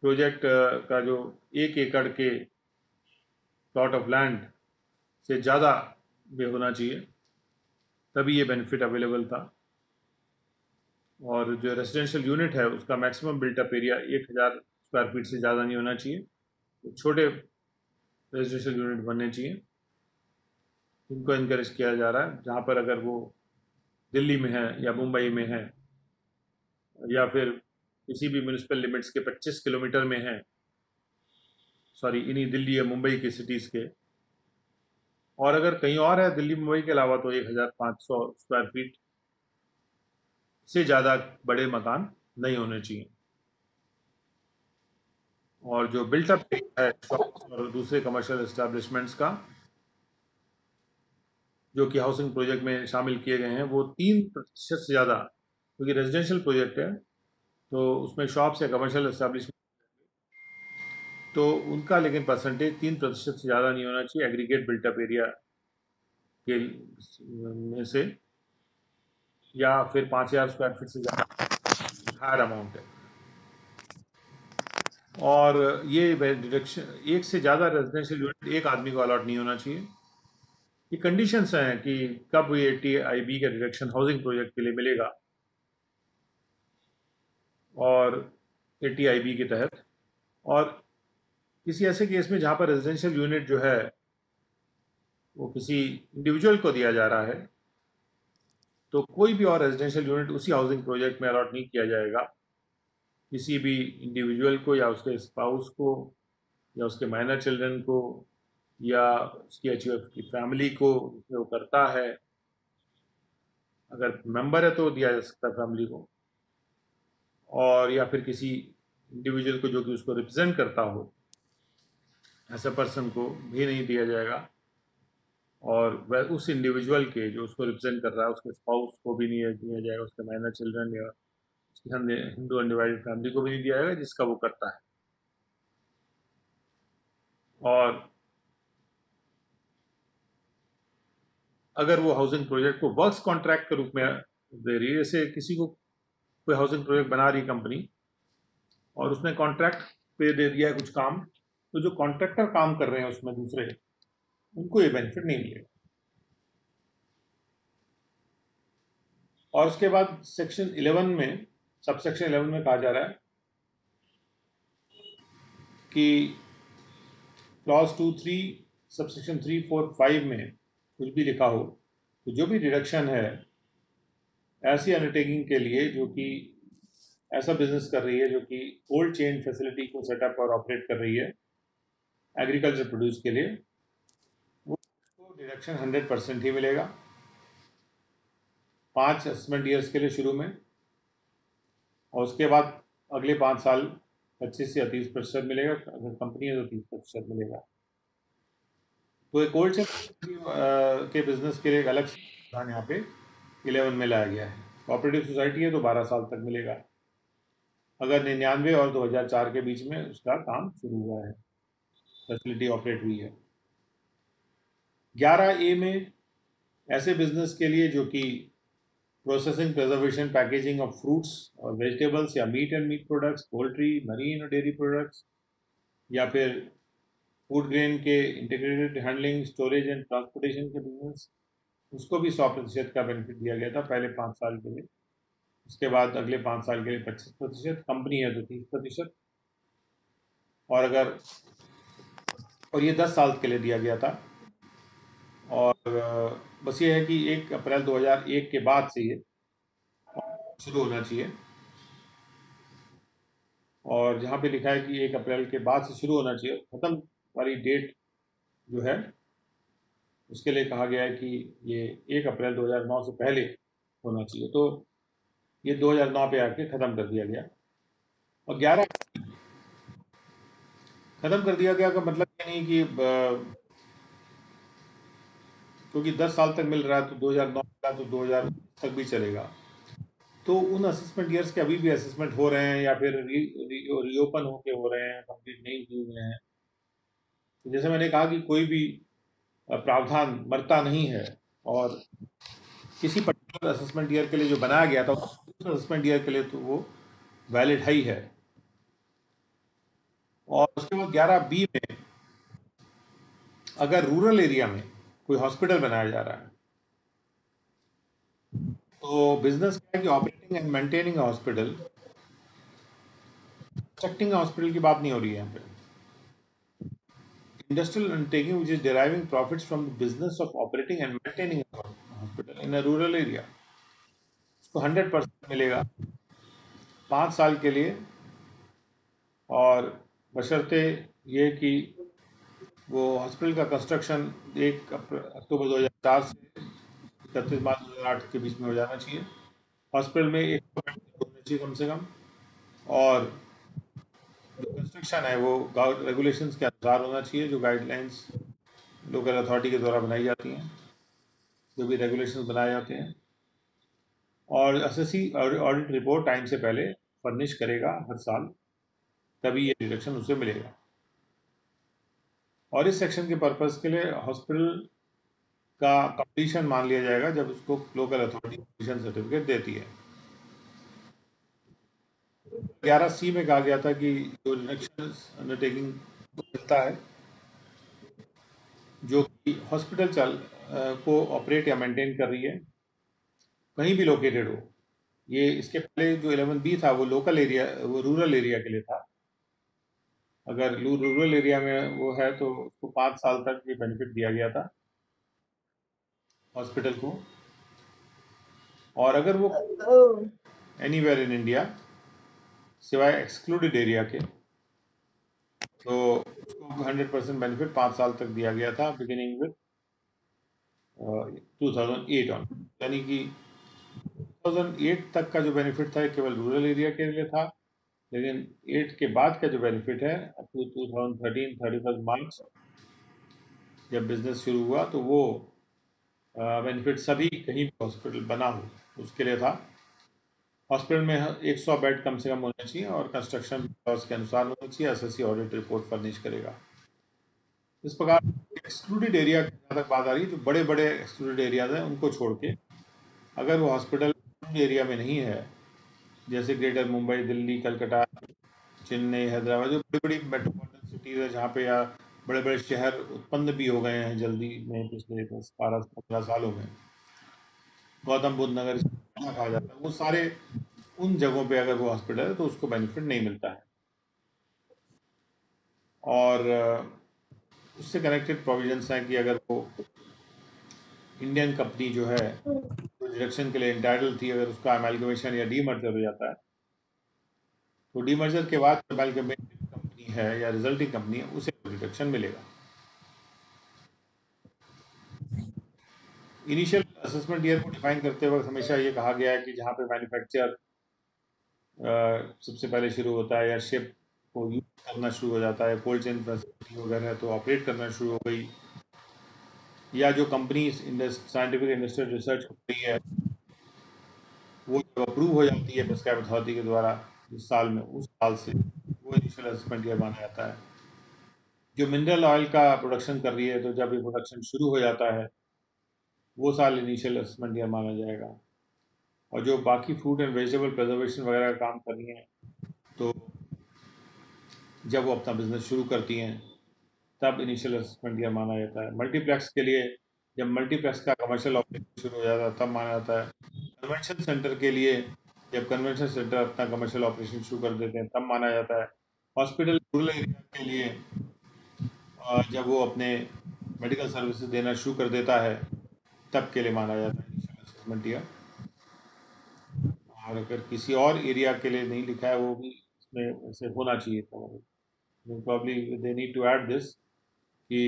प्रोजेक्ट का जो 1 एकड़ के प्लॉट ऑफ लैंड से ज़्यादा में होना चाहिए, तभी ये बेनिफिट अवेलेबल था। और जो रेजिडेंशियल यूनिट है उसका maximum built up area 1000 square feet से ज़्यादा नहीं होना चाहिए। तो छोटे रेजिडेंशियल यूनिट बनने चाहिए, इनको इनकरेज किया जा रहा है। जहाँ पर अगर वो दिल्ली में है या मुंबई में है या फिर किसी भी म्यूनिसिपल लिमिट्स के 25 किलोमीटर में है, सॉरी इन्हीं दिल्ली या मुंबई की सिटीज़ के, और अगर कहीं और है दिल्ली मुंबई के अलावा, तो 1500 स्क्वायर फीट से ज़्यादा बड़े मकान नहीं होने चाहिए। और जो बिल्टअप है शॉप्स और दूसरे कमर्शियल एस्टेब्लिशमेंट्स का जो कि हाउसिंग प्रोजेक्ट में शामिल किए गए हैं, वो 3% से ज़्यादा, क्योंकि रेजिडेंशियल प्रोजेक्ट है तो उसमें शॉप्स या कमर्शियल एस्टेब्लिशमेंट, तो उनका लेकिन परसेंटेज 3% से ज़्यादा नहीं होना चाहिए एग्रीगेट बिल्टअप एरिया के में से, या फिर 5000 स्क्वायर फीट से ज़्यादा हायर अमाउंट है। और ये डिडक्शन, एक से ज़्यादा रेजिडेंशियल यूनिट एक आदमी को अलॉट नहीं होना चाहिए। ये कंडीशंस हैं कि कब ये TIB का डिडक्शन हाउसिंग प्रोजेक्ट के लिए मिलेगा, और TIB के तहत, और किसी ऐसे केस में जहाँ पर रेजिडेंशियल यूनिट जो है वो किसी इंडिविजुअल को दिया जा रहा है, तो कोई भी और रेजिडेंशियल यूनिट उसी हाउसिंग प्रोजेक्ट में अलॉट नहीं किया जाएगा किसी भी इंडिविजुअल को, या उसके स्पाउस को, या उसके माइनर चिल्ड्रन को, या उसकी HUF की फैमिली को जिसमें वो करता है। अगर मेंबर है तो दिया जा सकता है फैमिली को, और या फिर किसी इंडिविजुअल को जो कि उसको रिप्रेजेंट करता हो, ऐसे पर्सन को भी नहीं दिया जाएगा। और वह उस इंडिविजुअल के जो उसको रिप्रेजेंट कर रहा है उसके स्पाउस को भी नहीं दिया जाएगा, उसके माइनर चिल्ड्रन या उसकी हिंदू अनडिवाइडेड फैमिली को भी नहीं दिया जाएगा जिसका वो करता है। और अगर वो हाउसिंग प्रोजेक्ट को वर्क्स कॉन्ट्रैक्ट के रूप में दे रही है, जैसे किसी को कोई हाउसिंग प्रोजेक्ट बना रही कंपनी और उसने कॉन्ट्रैक्ट पे दे दिया है कुछ काम, तो जो कॉन्ट्रैक्टर काम कर रहे हैं उसमें दूसरे, उनको ये बेनिफिट नहीं मिलेगा। और उसके बाद सेक्शन 11 में, सबसेक्शन 11 में कहा जा रहा है कि क्लॉज 2, 3, सबसेक्शन 3, 4, 5 में कुछ भी लिखा हो तो जो भी डिडक्शन है ऐसी अंडरटेकिंग के लिए जो कि ऐसा बिजनेस कर रही है जो कि कोल्ड चेन फैसिलिटी को सेटअप और ऑपरेट कर रही है एग्रीकल्चर प्रोड्यूस के लिए, वो डिडक्शन 100% ही मिलेगा 5 असेसमेंट ईयर्स के लिए शुरू में, और उसके बाद अगले 5 साल 25 या 30% मिलेगा, अगर कंपनी है तो 30% मिलेगा। तो एक कोल्ड चेन के बिजनेस के लिए एक अलग स्थान यहाँ पे 11 में लाया गया है। कोऑपरेटिव सोसाइटी है तो 12 साल तक मिलेगा, अगर 99 और 2004 के बीच में उसका काम शुरू हुआ है, फैसिलिटी ऑपरेट हुई है। 11A में ऐसे बिजनेस के लिए जो कि processing, preservation, packaging of fruits और वेजिटेबल्स या meat and meat products, poultry, marine और डेयरी प्रोडक्ट्स, या फिर फूड ग्रेन के integrated handling, storage and transportation के बिजनेस, उसको भी 100% का बेनिफिट दिया गया था पहले 5 साल के लिए। उसके बाद अगले 5 साल के लिए 25%, कंपनी है तो 30%, और अगर, और ये 10 साल के लिए दिया गया था। और बस ये है कि 1 अप्रैल 2001 के बाद से ये शुरू होना चाहिए, और जहाँ पे लिखा है कि 1 अप्रैल के बाद से शुरू होना चाहिए, ख़त्म वाली डेट जो है उसके लिए कहा गया है कि ये 1 अप्रैल 2009 से पहले होना चाहिए, तो ये 2009 पे आके ख़त्म कर दिया गया। और 11 ख़त्म कर दिया गया का मतलब ये नहीं कि क्योंकि 10 साल तक मिल रहा है तो 2009 का तो 2000 तक भी चलेगा। तो उन असेसमेंट ईयर्स के अभी भी असेसमेंट हो रहे हैं या फिर रीओपन होके हो रहे हैं, कंप्लीट नहीं हुए हैं। तो जैसे मैंने कहा कि कोई भी प्रावधान मरता नहीं है, और किसी पर्टिकुलर असेसमेंट ईयर के लिए जो बनाया गया था उस असेसमेंट ईयर के लिए तो वो वैलिड है ही है। और उसके बाद 11B में अगर रूरल एरिया में कोई हॉस्पिटल बनाया जा रहा है, तो बिजनेस क्या है कि operating and maintaining hospital, constructing hospital की बात नहीं हो रही है यहाँ पे। Industrial undertaking which is deriving profits from the business of operating and maintaining hospital in a rural area, उसको 100% मिलेगा 5 साल के लिए। और बशर्ते ये कि वो हॉस्पिटल का कंस्ट्रक्शन 1 अक्टूबर 2004 से 31 मार्च 2008 के बीच में हो जाना चाहिए। हॉस्पिटल में एक होना चाहिए कम से कम, और जो कंस्ट्रक्शन है वो रेगुलेशंस के अनुसार होना चाहिए, जो गाइडलाइंस लोकल अथॉरिटी के द्वारा बनाई जाती हैं, जो भी रेगुलेशंस बनाए जाते हैं। और एसएससी ऑडिट रिपोर्ट टाइम से पहले फर्निश करेगा हर साल, तभी ये डिडक्शन उसे मिलेगा। और इस सेक्शन के पर्पस के लिए हॉस्पिटल का कंप्लीशन मान लिया जाएगा जब उसको लोकल अथॉरिटी कंप्लीशन सर्टिफिकेट देती है। 11C में कहा गया था कि जो डिडक्शन अंडरटेकिंग मिलता है जो कि हॉस्पिटल को ऑपरेट या मेंटेन कर रही है, कहीं भी लोकेटेड हो। ये इसके पहले जो 11B था वो लोकल एरिया, वो रूरल एरिया के लिए था। अगर रूरल एरिया में वो है तो उसको 5 साल तक ये बेनिफिट दिया गया था हॉस्पिटल को। और अगर वो एनीवेयर इन इंडिया सिवाय एक्सक्लूडेड एरिया के, तो उसको 100% बेनिफिट 5 साल तक दिया गया था, बिगिनिंग विद 2008 ऑन। यानी कि 2008 तक का जो बेनिफिट था केवल रूरल एरिया के लिए था, लेकिन 8 के बाद का जो बेनिफिट है अप टू 2013 31 मार्च जब बिजनेस शुरू हुआ, तो वो बेनिफिट सभी कहीं भी हॉस्पिटल बना हो उसके लिए था। हॉस्पिटल में 100 बेड कम से कम होने चाहिए और कंस्ट्रक्शन के अनुसार होना चाहिए। एसएससी ऑडिट रिपोर्ट फर्निश करेगा। इस प्रकार एक्सक्लूडेड एरिया की जहाँ तक बात आ रही है, जो बड़े बड़े एक्सक्लूडेड एरियाज हैं उनको छोड़ के अगर वो हॉस्पिटल एरिया में नहीं है, जैसे ग्रेटर मुंबई, दिल्ली, कलकत्ता, चेन्नई, हैदराबाद, जो बड़ी बड़ी मेट्रोपॉलिटन सिटीज़ है जहाँ पे या बड़े बड़े शहर उत्पन्न भी हो गए हैं जल्दी में पिछले 10 12 15 सालों में, गौतम बुद्ध नगर कहा जाता है, वो सारे उन जगहों पे अगर वो हॉस्पिटल है तो उसको बेनिफिट नहीं मिलता है। और उससे कनेक्टेड प्रोविजंस हैं कि अगर वो इंडियन कंपनी जो है जो डिडक्शन के लिए इंटाइटल थी, अगर उसका अमेलगमेशन या डीमर्जर हो जाता है, तो डीमर्जर के बाद अमेलगमेटेड कंपनी है या रिजल्टिंग कंपनी है उसे डिडक्शन मिलेगा। इनिशियल असेसमेंट ईयर को डिफाइन करते वक्त हमेशा ये कहा गया है कि जहाँ पे मैन्युफैक्चर सबसे पहले शुरू होता है या शिप को यूज करना शुरू हो जाता है, कोल्ड चेन फैसिलिटी वगैरह है तो ऑपरेट करना शुरू हो गई, या जो कंपनी साइंटिफिक इंडस्ट्रियल रिसर्च हो रही है वो जब अप्रूव हो जाती है प्रिस्क्राइब अथॉरिटी के द्वारा इस साल में, उस साल से वो इनिशियल असेसमेंट ईयर माना जाता है। जो मिनरल ऑयल का प्रोडक्शन कर रही है तो जब ये प्रोडक्शन शुरू हो जाता है वो साल इनिशियल असेसमेंट ईयर माना जाएगा। और जो बाकी फ्रूट एंड वेजिटेबल प्रिजर्वेशन वगैरह का काम कर रही हैं तो जब वो अपना बिजनेस शुरू करती हैं तब इनिशियल असेसमेंट ईयर माना जाता है। मल्टीप्लेक्स के लिए जब मल्टीप्लेक्स का कमर्शियल ऑपरेशन शुरू हो जाता है तब माना जाता है। कन्वेंशन सेंटर के लिए जब कन्वेंशन सेंटर अपना कमर्शियल ऑपरेशन शुरू कर देते हैं तब माना जाता है। हॉस्पिटल रूरल एरिया के लिए जब वो अपने मेडिकल सर्विसेज देना शुरू कर देता है तब के लिए माना जाता है इनिशियल असेसमेंट ईयर। और अगर किसी और एरिया के लिए नहीं लिखा है वो भी इसमें ऐसे होना चाहिए था, probably they need to add this कि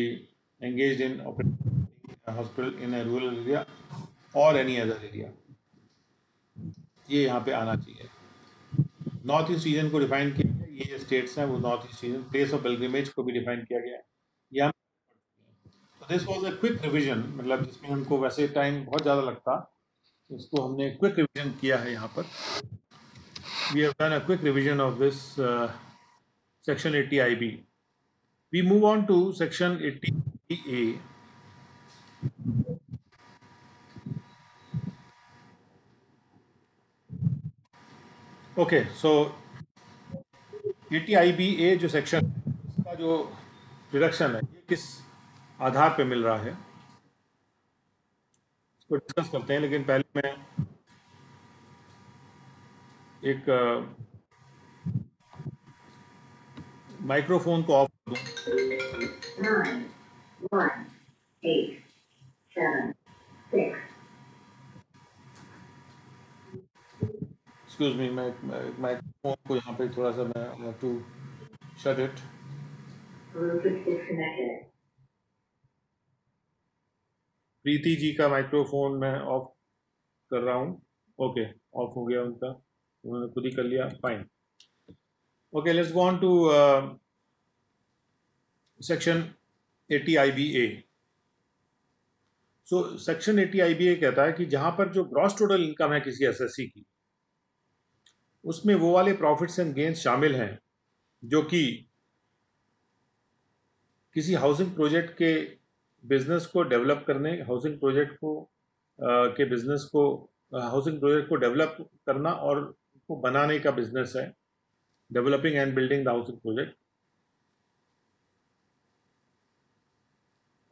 engaged in operating a hospital in a rural area or any other area, ये यहाँ पे आना चाहिए। नॉर्थ ईस्ट रीजन को डिफाइन किया गया, ये जो स्टेट्स हैं वो north east region, place of pilgrimage को भी डिफाइन किया गया है। यहाँ तो this was a quick revision, मतलब जिसमें हमको वैसे टाइम बहुत ज़्यादा लगता इसको हमने क्विक रिवीजन किया है यहाँ पर. We have done a quick revision of this section 80 IB. We move on to section 80A. Okay, so 80 IBA जो सेक्शन, इसका जो डिडक्शन है ये किस आधार पे मिल रहा है इसको डिस्कस करते हैं. लेकिन पहले मैं एक माइक्रोफोन को ऑफ कर दूं. 9, 1, 8, 7, 6. एक्सक्यूज मी, मैं माइक्रोफोन को यहाँ पे थोड़ा सा मैं have to shut it. Bluetooth disconnected. Preeti ji का माइक्रोफोन मैं ऑफ कर रहा हूँ. ओके, ऑफ हो गया उनका, उन्होंने खुद ही कर लिया. Fine. Okay, let's go on to section 80 IBA. So section 80 IBA कहता है कि जहां पर जो ग्रॉस टोटल इनकम है किसी एसएससी की, उसमें वो वाले प्रॉफिट्स एंड गेन्स शामिल हैं जो कि किसी हाउसिंग प्रोजेक्ट के बिजनेस को डेवलप करने, हाउसिंग प्रोजेक्ट को के बिजनेस को, हाउसिंग प्रोजेक्ट को डेवलप करना और उसको बनाने का बिजनेस है, developing and building the housing project.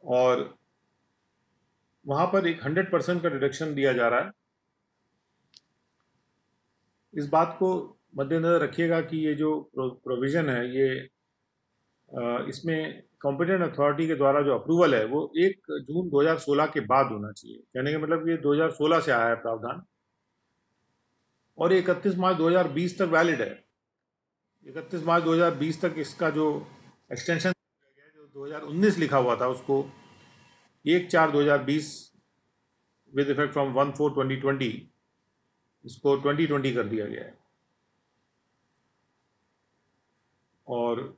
और वहां पर एक 100% का डिडक्शन दिया जा रहा है. इस बात को मद्देनजर रखिएगा कि ये जो प्रोविजन है ये इसमें कॉम्पिटेंट अथॉरिटी के द्वारा जो अप्रूवल है वो 1 जून 2016 के बाद होना चाहिए. कहने का मतलब ये 2016 से आया है प्रावधान और 31 मार्च 2020 तक वैलिड है. 31 मार्च 2020 तक इसका जो एक्सटेंशन जो 2019 लिखा हुआ था उसको 1/4/2020 विद इफेक्ट फ्रॉम 1/4/2020 इसको 2020 कर दिया गया है. और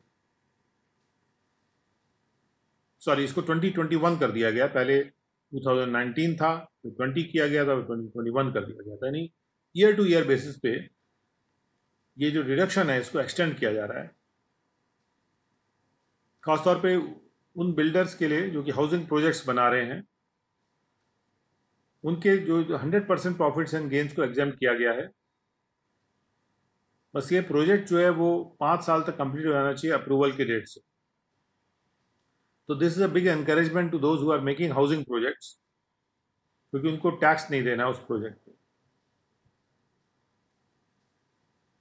सॉरी, इसको 2021 कर दिया गया. पहले 2019 था, फिर 20 किया गया था, 2021 कर दिया गया था. यानी ईयर टू ईयर बेसिस पे ये जो रिडक्शन है इसको एक्सटेंड किया जा रहा है, खासतौर पे उन बिल्डर्स के लिए जो कि हाउसिंग प्रोजेक्ट्स बना रहे हैं. उनके जो 100% प्रॉफिट्स एंड गेन्स को एग्जाम किया गया है. बस ये प्रोजेक्ट जो है वो 5 साल तक कंप्लीट हो जाना चाहिए अप्रूवल के डेट से. तो this is a big encouragement to those who are making housing projects, क्योंकि उनको टैक्स नहीं देना उस प्रोजेक्ट पे.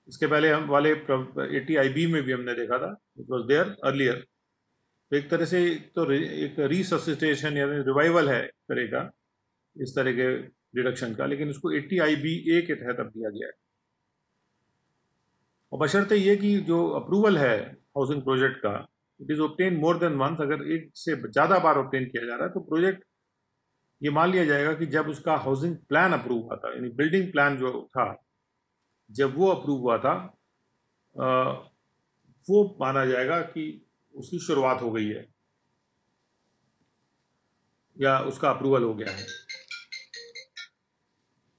इसके पहले हम वाले 80 IB में भी हमने देखा था, इट वॉज देयर अर्लियर. तो एक तरह से तो एक रिससिटेशन या रिवाइवल है तरह का इस तरह के डिडक्शन का, लेकिन उसको 80 IBA के तहत अब दिया गया है. और बशर्ते ये कि जो अप्रूवल है हाउसिंग प्रोजेक्ट का, it is obtain more than once. अगर एक से ज़्यादा बार ऑब्टेन किया जा रहा है तो प्रोजेक्ट ये मान लिया जाएगा कि जब उसका हाउसिंग प्लान अप्रूव हुआ था, यानी बिल्डिंग प्लान जो था जब वो अप्रूव हुआ था, वो माना जाएगा कि उसकी शुरुआत हो गई है या उसका अप्रूवल हो गया है.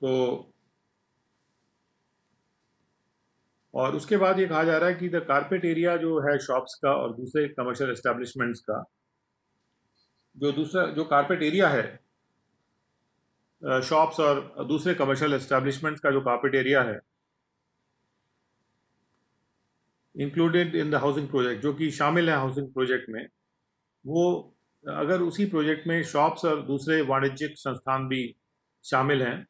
तो और उसके बाद ये कहा जा रहा है कि द कारपेट एरिया जो है शॉप्स का और दूसरे कमर्शियल एस्टेब्लिशमेंट्स का, जो दूसरा जो कारपेट एरिया है शॉप्स और दूसरे कमर्शियल एस्टेब्लिशमेंट्स का जो कारपेट एरिया है included in the housing project, जो कि शामिल है हाउसिंग प्रोजेक्ट में, वो अगर उसी प्रोजेक्ट में शॉप्स और दूसरे वाणिज्यिक संस्थान भी शामिल हैं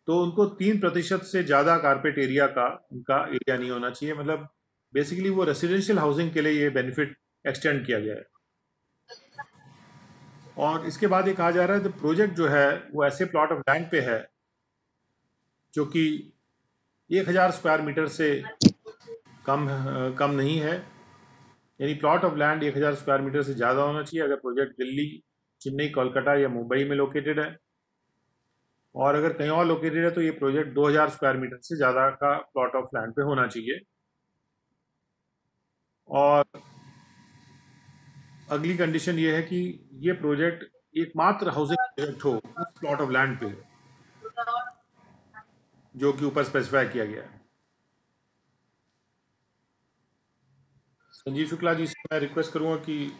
तो उनको 3% से ज़्यादा कारपेट एरिया का उनका एरिया नहीं होना चाहिए. मतलब बेसिकली वो रेसिडेंशियल हाउसिंग के लिए ये बेनिफिट एक्सटेंड किया गया है. और इसके बाद ये कहा जा रहा है कि प्रोजेक्ट जो है वो ऐसे प्लॉट ऑफ लैंड पे है जो कि 1000 स्क्वायर मीटर से कम नहीं है. यानी plot of land 1000 square metre से ज़्यादा होना चाहिए अगर प्रोजेक्ट दिल्ली, चेन्नई, कोलकाता या मुंबई में लोकेटेड है. और अगर कहीं और लोकेटेड है तो ये प्रोजेक्ट 2000 स्क्वायर मीटर से ज़्यादा का प्लॉट ऑफ लैंड पे होना चाहिए. और अगली कंडीशन ये है कि ये प्रोजेक्ट एकमात्र हाउसिंग प्रोजेक्ट हो उस प्लॉट ऑफ लैंड पे. जो कि ऊपर स्पेसिफाई किया गया है। संजीव शुक्ला जी से मैं रिक्वेस्ट करूंगा कि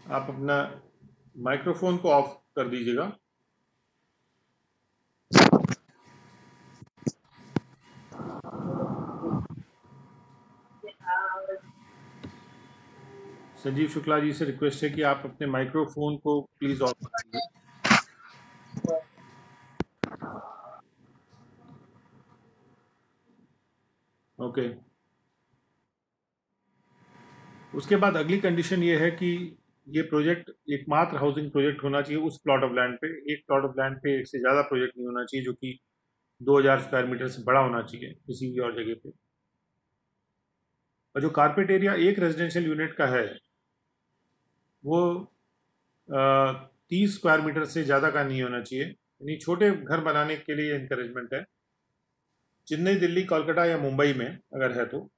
आप अपना माइक्रोफोन को ऑफ कर दीजिएगा। संजीव शुक्ला जी से रिक्वेस्ट है कि आप अपने माइक्रोफोन को प्लीज ऑफ कर दीजिए। ओके। उसके बाद अगली कंडीशन ये है कि ये प्रोजेक्ट एकमात्र हाउसिंग प्रोजेक्ट होना चाहिए उस प्लॉट ऑफ लैंड पे। एक प्लॉट ऑफ लैंड पे एक से ज़्यादा प्रोजेक्ट नहीं होना चाहिए जो कि 2000 स्क्वायर मीटर से बड़ा होना चाहिए किसी भी और जगह पे। और जो कारपेट एरिया एक रेजिडेंशियल यूनिट का है वो 30 स्क्वायर मीटर से ज़्यादा का नहीं होना चाहिए। यानी छोटे घर बनाने के लिए इंकरेजमेंट है, चेन्नई, दिल्ली, कोलकाता या मुंबई में अगर है तो।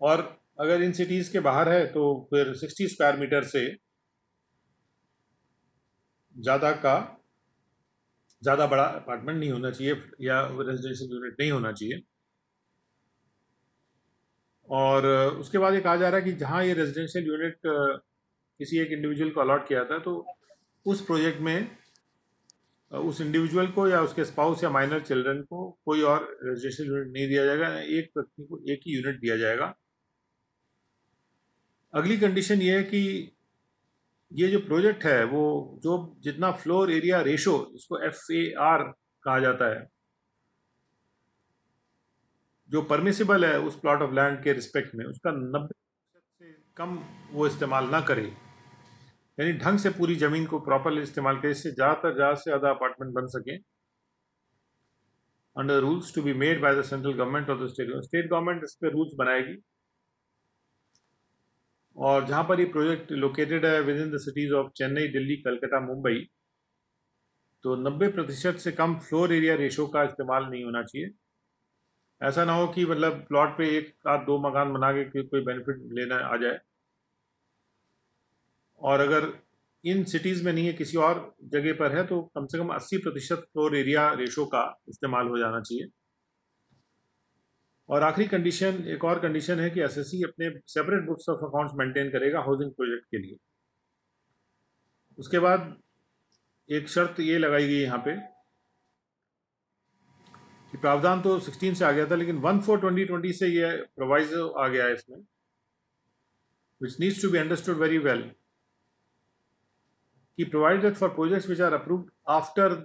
और अगर इन सिटीज़ के बाहर है तो फिर 60 स्क्वायर मीटर से ज़्यादा का ज़्यादा बड़ा अपार्टमेंट नहीं होना चाहिए या रेजिडेंशियल यूनिट नहीं होना चाहिए। और उसके बाद ये कहा जा रहा है कि जहाँ ये रेजिडेंशियल यूनिट किसी एक इंडिविजुअल को अलॉट किया था तो उस प्रोजेक्ट में उस इंडिविजुअल को या उसके स्पाउस या माइनर चिल्ड्रन को कोई और रेजिडेंशियल यूनिट नहीं दिया जाएगा, एक व्यक्ति को एक ही यूनिट दिया जाएगा। अगली कंडीशन ये है कि ये जो प्रोजेक्ट है वो जो जितना फ्लोर एरिया रेशो, जिसको FAR कहा जाता है, जो परमिसिबल है उस प्लॉट ऑफ लैंड के रिस्पेक्ट में, उसका 90% से कम वो इस्तेमाल ना करे। यानी ढंग से पूरी जमीन को प्रॉपरली इस्तेमाल करे, इससे ज़्यादा से ज़्यादा अपार्टमेंट बन सके under rules to be made by the central government और द स्टेट गवर्नमेंट इस पर रूल्स बनाएगी। और जहाँ पर ये प्रोजेक्ट लोकेटेड है within the cities of Chennai, Delhi, Calcutta, Mumbai, तो 90% से कम फ्लोर एरिया रेशो का इस्तेमाल नहीं होना चाहिए। ऐसा ना हो कि मतलब प्लॉट पे एक आध दो मकान बना के कोई बेनिफिट लेना आ जाए। और अगर इन सिटीज़ में नहीं है, किसी और जगह पर है, तो कम से कम 80% फ्लोर एरिया रेशो का इस्तेमाल हो जाना चाहिए। और आखिरी कंडीशन, एक और कंडीशन है कि एसएससी अपने separate books of accounts maintain करेगा हाउसिंग प्रोजेक्ट के लिए। उसके बाद एक शर्त ये लगाई गई यहाँ पे कि प्रावधान तो 16 से आ गया था, लेकिन 1/4/2020 से ये प्रोवाइजो आ गया है इसमें, which needs to be understood very well, कि provided for projects which are approved after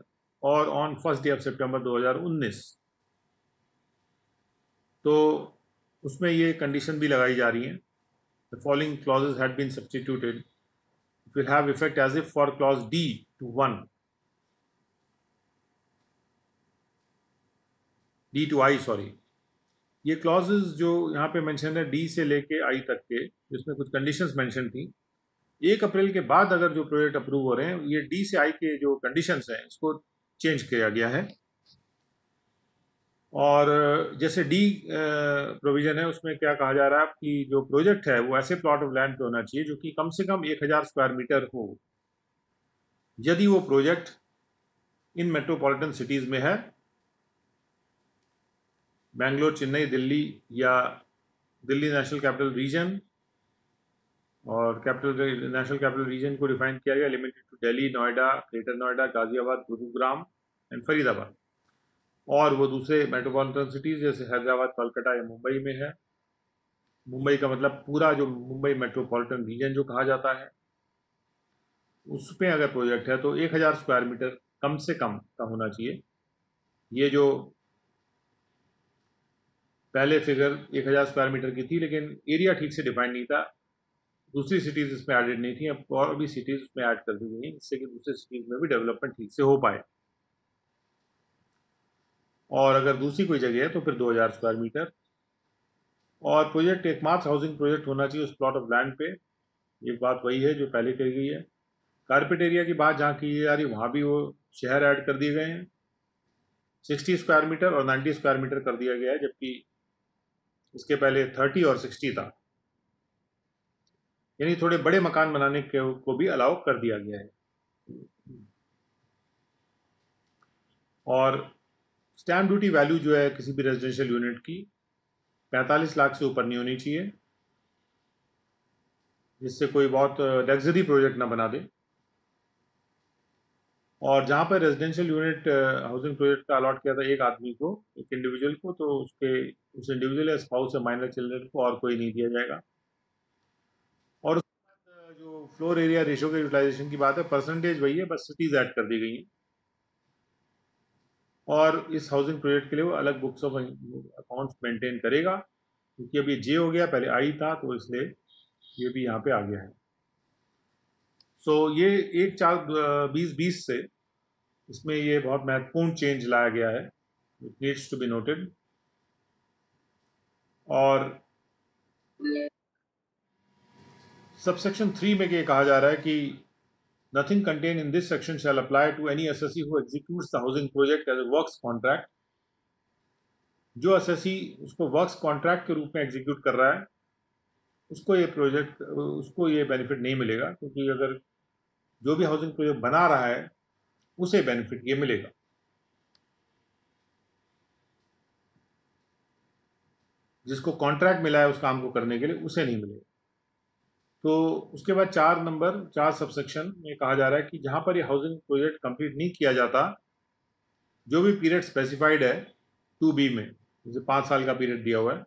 or on 1 day of September 2019। तो उसमें ये कंडीशन भी लगाई जा रही है, the following clauses had been substituted, it will have effect as if for clause D to I, sorry. ये clauses जो यहाँ पे मेंशन है D से लेके I तक के, जिसमें कुछ कंडीशंस मेंशन थी, 1 अप्रैल के बाद अगर जो प्रोजेक्ट अप्रूव हो रहे हैं, ये D से I के जो कंडीशंस हैं इसको चेंज किया गया है। और जैसे D प्रोविजन है, उसमें क्या कहा जा रहा है कि जो प्रोजेक्ट है वो ऐसे प्लॉट ऑफ लैंड पे होना चाहिए जो कि कम से कम 1000 स्क्वायर मीटर हो, यदि वो प्रोजेक्ट इन मेट्रोपॉलिटन सिटीज़ में है, बेंगलोर, चेन्नई, दिल्ली या दिल्ली नेशनल कैपिटल रीजन। और नेशनल कैपिटल रीजन को डिफाइन किया गया limited to Delhi, Noida, greater Noida, Ghaziabad, Gurugram and Faridabad. और वो दूसरे मेट्रोपॉलिटन सिटीज़ जैसे हैदराबाद, कोलकाता या मुंबई में है। मुंबई का मतलब पूरा जो मुंबई मेट्रोपॉलिटन रीजन जो कहा जाता है, उस पे अगर प्रोजेक्ट है तो 1000 स्क्वायर मीटर कम से कम का होना चाहिए। ये जो पहले फिगर 1000 स्क्वायर मीटर की थी, लेकिन एरिया ठीक से डिफाइन नहीं था, दूसरी सिटीज़ इसमें एडेड नहीं थी, अब और भी सिटीज़ इसमें ऐड कर दी गई, जिससे कि दूसरे सिटीज़ में भी डेवलपमेंट ठीक से हो पाए। और अगर दूसरी कोई जगह है तो फिर 2000 स्क्वायर मीटर। और प्रोजेक्ट एकमात्र हाउसिंग प्रोजेक्ट होना चाहिए उस प्लॉट ऑफ लैंड पे। ये बात वही है जो पहले कही गई है। कारपेट एरिया की बात जहाँ की जा रही, वहाँ भी वो शहर ऐड कर दिए गए हैं, 60 स्क्वायर मीटर और 90 स्क्वायर मीटर कर दिया गया है, जबकि इसके पहले 30 और 60 था। यानी थोड़े बड़े मकान बनाने को भी अलाउ कर दिया गया है। और स्टैम्प ड्यूटी वैल्यू जो है किसी भी रेजिडेंशियल यूनिट की 45 लाख से ऊपर नहीं होनी चाहिए, जिससे कोई बहुत लग्जरी प्रोजेक्ट ना बना दे। और जहाँ पर रेजिडेंशियल यूनिट हाउसिंग प्रोजेक्ट का अलॉट किया था एक आदमी को, एक इंडिविजुअल को, तो उस इंडिविजुअल या स्पाउस या माइनर चिल्ड्रन को और कोई नहीं दिया जाएगा। और उसके बाद जो फ्लोर एरिया रेशो के यूटिलाइजेशन की बात है, परसेंटेज वही है, बस सिटीज ऐड कर दी गई हैं। और इस हाउसिंग प्रोजेक्ट के लिए वो अलग बुक्स ऑफ अकाउंट्स मेंटेन करेगा, क्योंकि अभी जे हो गया, पहले आई था, तो इसलिए ये भी यहाँ पे आ गया है। सो ये 1/4/2020 से इसमें ये बहुत महत्वपूर्ण चेंज लाया गया है, it needs to be noted. और सबसेक्शन 3 में ये कहा जा रहा है कि nothing contain in this section shall apply to any SSC who executes the housing project as a works contract. जो एसएससी उसको वर्क्स कॉन्ट्रैक्ट के रूप में एग्जीक्यूट कर रहा है, उसको ये बेनिफिट नहीं मिलेगा, क्योंकि अगर जो भी हाउसिंग प्रोजेक्ट बना रहा है उसे बेनिफिट ये मिलेगा। जिसको कॉन्ट्रैक्ट मिला है उस काम को करने के लिए, उसे नहीं मिलेगा। तो उसके बाद 4 सबसेक्शन में कहा जा रहा है कि जहां पर ये हाउसिंग प्रोजेक्ट कंप्लीट नहीं किया जाता, जो भी पीरियड स्पेसिफाइड है 2B में, जैसे 5 साल का पीरियड दिया हुआ है,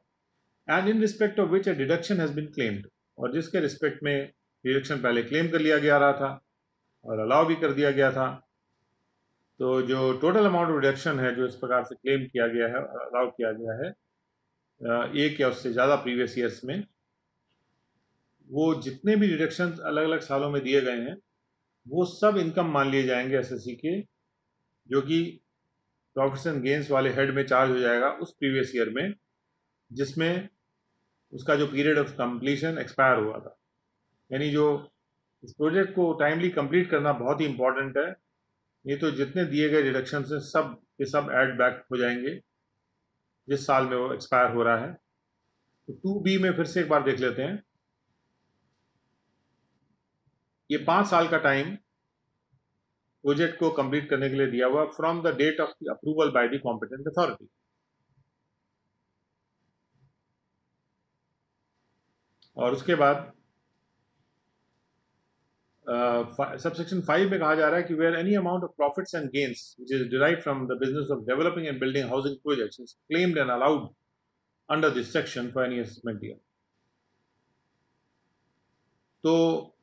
and in respect of which a deduction has been claimed, और जिसके रिस्पेक्ट में डिडक्शन पहले क्लेम कर लिया गया रहा था और अलाउ भी कर दिया गया था, तो जो टोटल अमाउंट ऑफ डिडक्शन है जो इस प्रकार से क्लेम किया गया है और अलाउ किया गया है एक या उससे ज़्यादा प्रीवियस ईयर्स में, वो जितने भी डिडक्शन अलग अलग सालों में दिए गए हैं वो सब इनकम मान लिए जाएंगे एसएससी के, जो कि प्रॉफिट्स एंड गेन्स वाले हेड में चार्ज हो जाएगा उस प्रीवियस ईयर में जिसमें उसका जो पीरियड ऑफ कंप्लीशन एक्सपायर हुआ था। यानी जो इस प्रोजेक्ट को टाइमली कंप्लीट करना बहुत ही इंपॉर्टेंट है, नहीं तो जितने दिए गए डिडक्शन से सब के सब ऐड बैक हो जाएंगे जिस साल में वो एक्सपायर हो रहा है। तो 2B में फिर से एक बार देख लेते हैं। ये 5 साल का टाइम प्रोजेक्ट को कंप्लीट करने के लिए दिया हुआ from the date of the approval by the competent authority. और उसके बाद सबसेक्शन 5 में कहा जा रहा है कि where any amount of profits and gains which is derived from the business of developing and building housing projects is claimed and allowed under this section for any assessment year. तो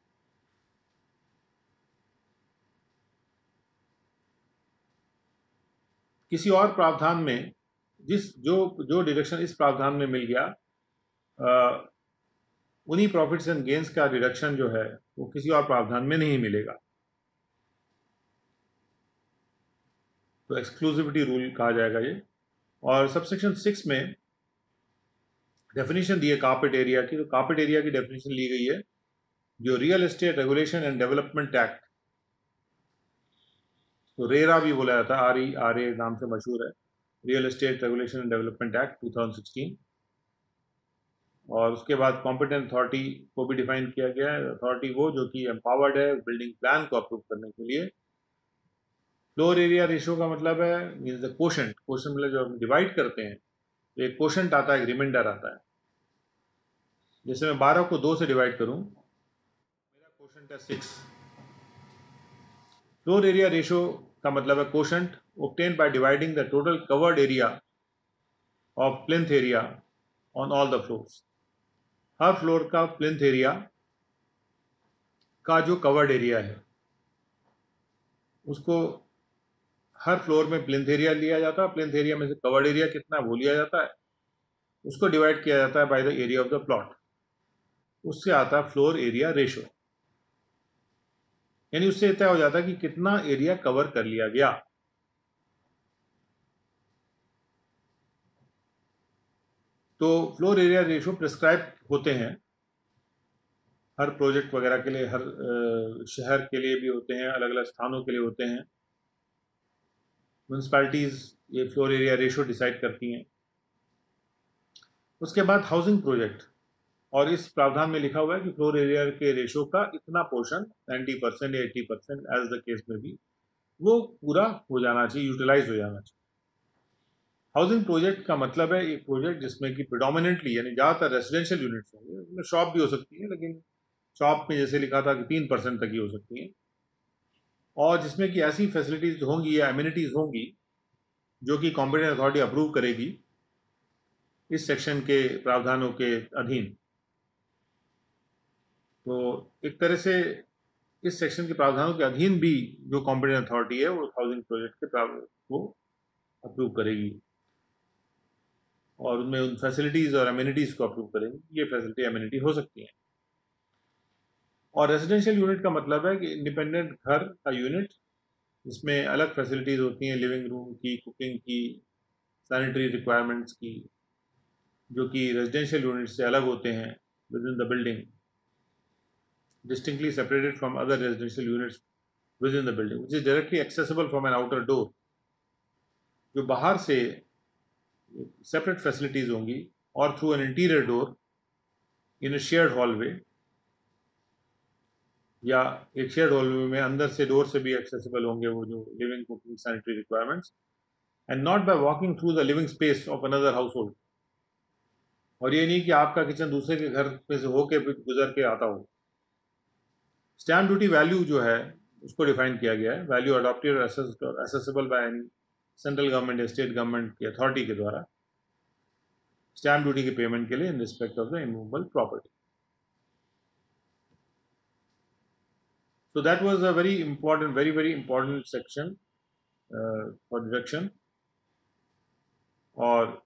किसी और प्रावधान में जो डिडक्शन इस प्रावधान में मिल गया, उन्हीं प्रॉफिट्स एंड गेन्स का डिडक्शन जो है वो किसी और प्रावधान में नहीं मिलेगा। तो एक्सक्लूसिविटी रूल कहा जाएगा ये। और सबसेक्शन 6 में डेफिनेशन दी है कारपेट एरिया की। तो कारपेट एरिया की डेफिनेशन ली गई है जो real estate regulation and development act, तो रेरा भी बोला जाता है, RERA नाम से मशहूर है, real estate regulation and development act 2016। और उसके बाद कॉम्पिटेंट अथॉरिटी को भी डिफाइन किया गया है। अथॉरिटी वो जो कि एम्पावर्ड है बिल्डिंग प्लान को अप्रूव करने के लिए। फ्लोर एरिया रेशो का मतलब है मीन्स द कोशेंट मतलब जो हम डिवाइड करते हैं, तो एक कोशेंट आता है, एक रिमाइंडर आता है। जैसे मैं 12 को 2 से डिवाइड करूं, मेरा कोशेंट है 6। फ्लोर एरिया रेशो का मतलब है quotient obtained by dividing the total covered area of plinth area on all the floors। Her floor का प्लिंथ एरिया का जो कवर्ड एरिया है उसको हर फ्लोर में प्लिंथ एरिया लिया जाता है। प्लिंथ एरिया में से कवर्ड एरिया कितना है वो लिया जाता है, उसको डिवाइड किया जाता है by the area of the plot, उससे आता है फ्लोर एरिया रेशो। यानी उससे तय हो जाता है कि कितना एरिया कवर कर लिया गया। तो फ्लोर एरिया रेशो प्रिस्क्राइब होते हैं हर प्रोजेक्ट वगैरह के लिए, हर शहर के लिए भी होते हैं, अलग अलग स्थानों के लिए होते हैं। म्यूनसिपैलिटीज़ ये फ्लोर एरिया रेशो डिसाइड करती हैं। उसके बाद हाउसिंग प्रोजेक्ट, और इस प्रावधान में लिखा हुआ है कि फ्लोर एरिया के रेशो का इतना पोर्शन 90% या 80% एज द केस में भी वो पूरा हो जाना चाहिए, यूटिलाइज हो जाना चाहिए। हाउसिंग प्रोजेक्ट का मतलब है एक प्रोजेक्ट जिसमें कि प्रिडोमिनेंटली यानी ज़्यादातर रेजिडेंशियल यूनिट्स होंगे, उसमें शॉप भी हो सकती है, लेकिन शॉप में जैसे लिखा था कि 3% तक ही हो सकती हैं, और जिसमें कि ऐसी फैसिलिटीज होंगी या एमिनिटीज होंगी जो कि कॉम्पिटेंट अथॉरिटी अप्रूव करेगी इस सेक्शन के प्रावधानों के अधीन। तो एक तरह से इस सेक्शन के प्रावधानों के अधीन भी जो कॉम्पिटेंट अथॉरिटी है वो हाउसिंग प्रोजेक्ट के प्रावधान को अप्रूव करेगी और उनमें उन फैसिलिटीज़ और एमिनिटीज़ को अप्रूव करेंगे, ये फैसिलिटी एमिनिटी हो सकती हैं। और रेजिडेंशियल यूनिट का मतलब है कि इंडिपेंडेंट घर का यूनिट जिसमें अलग फैसिलिटीज़ होती हैं, लिविंग रूम की, कुकिंग की, सैनिटरी रिक्वायरमेंट्स की, जो कि रेजिडेंशियल यूनिट से अलग होते हैं with in the building, distinctly separated from other residential units within the building, which is directly accessible from an outer door, जो बाहर से सेपरेट फैसिलिटीज होंगी और through an interior door in a shared hallway, या एक shared hallway में अंदर से डोर से भी एक्सेसिबल होंगे वो जो living, cooking, sanitary requirements, and not by walking through the living space of another house hold. और ये नहीं कि आपका किचन दूसरे के घर में से होके गुजर के आता हो। स्टैम्प ड्यूटी वैल्यू जो है उसको डिफाइन किया गया है, वैल्यू अडॉप्टेड और accessible by any central government या स्टेट गवर्नमेंट की अथॉरिटी के द्वारा स्टैम्प ड्यूटी के पेमेंट के लिए इन respect of the immovable property. So that was a very important section for deduction, और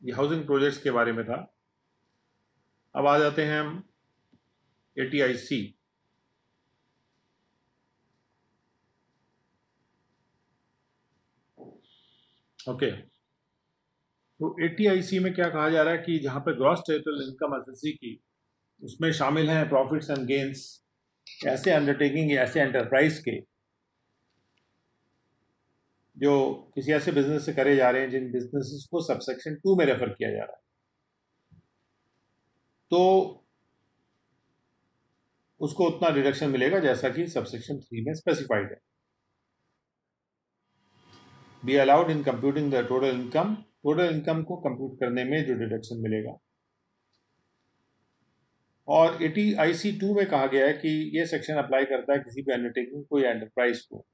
ये हाउसिंग प्रोजेक्ट्स के बारे में था। अब आ जाते हैं हम ATIC। ओके, तो ATIC में क्या कहा जा रहा है कि जहाँ पे ग्रॉस टेरिटोरियल इनकम एसएससी की, उसमें शामिल हैं प्रॉफिट्स एंड गेन्स ऐसे अंडरटेकिंग या ऐसे एंटरप्राइज के जो किसी ऐसे बिजनेस से करे जा रहे हैं जिन बिजनेसेस को सबसेक्शन 2 में रेफर किया जा रहा है, तो उसको उतना डिडक्शन मिलेगा जैसा कि सबसेक्शन 3 में स्पेसिफाइड है। Be allowed in computing the total income, total income को कंप्यूट करने में जो डिडक्शन मिलेगा। और ATIC 2 में कहा गया है कि ये सेक्शन अप्लाई करता है किसी भी अंडरटेकिंग को या एंटरप्राइज को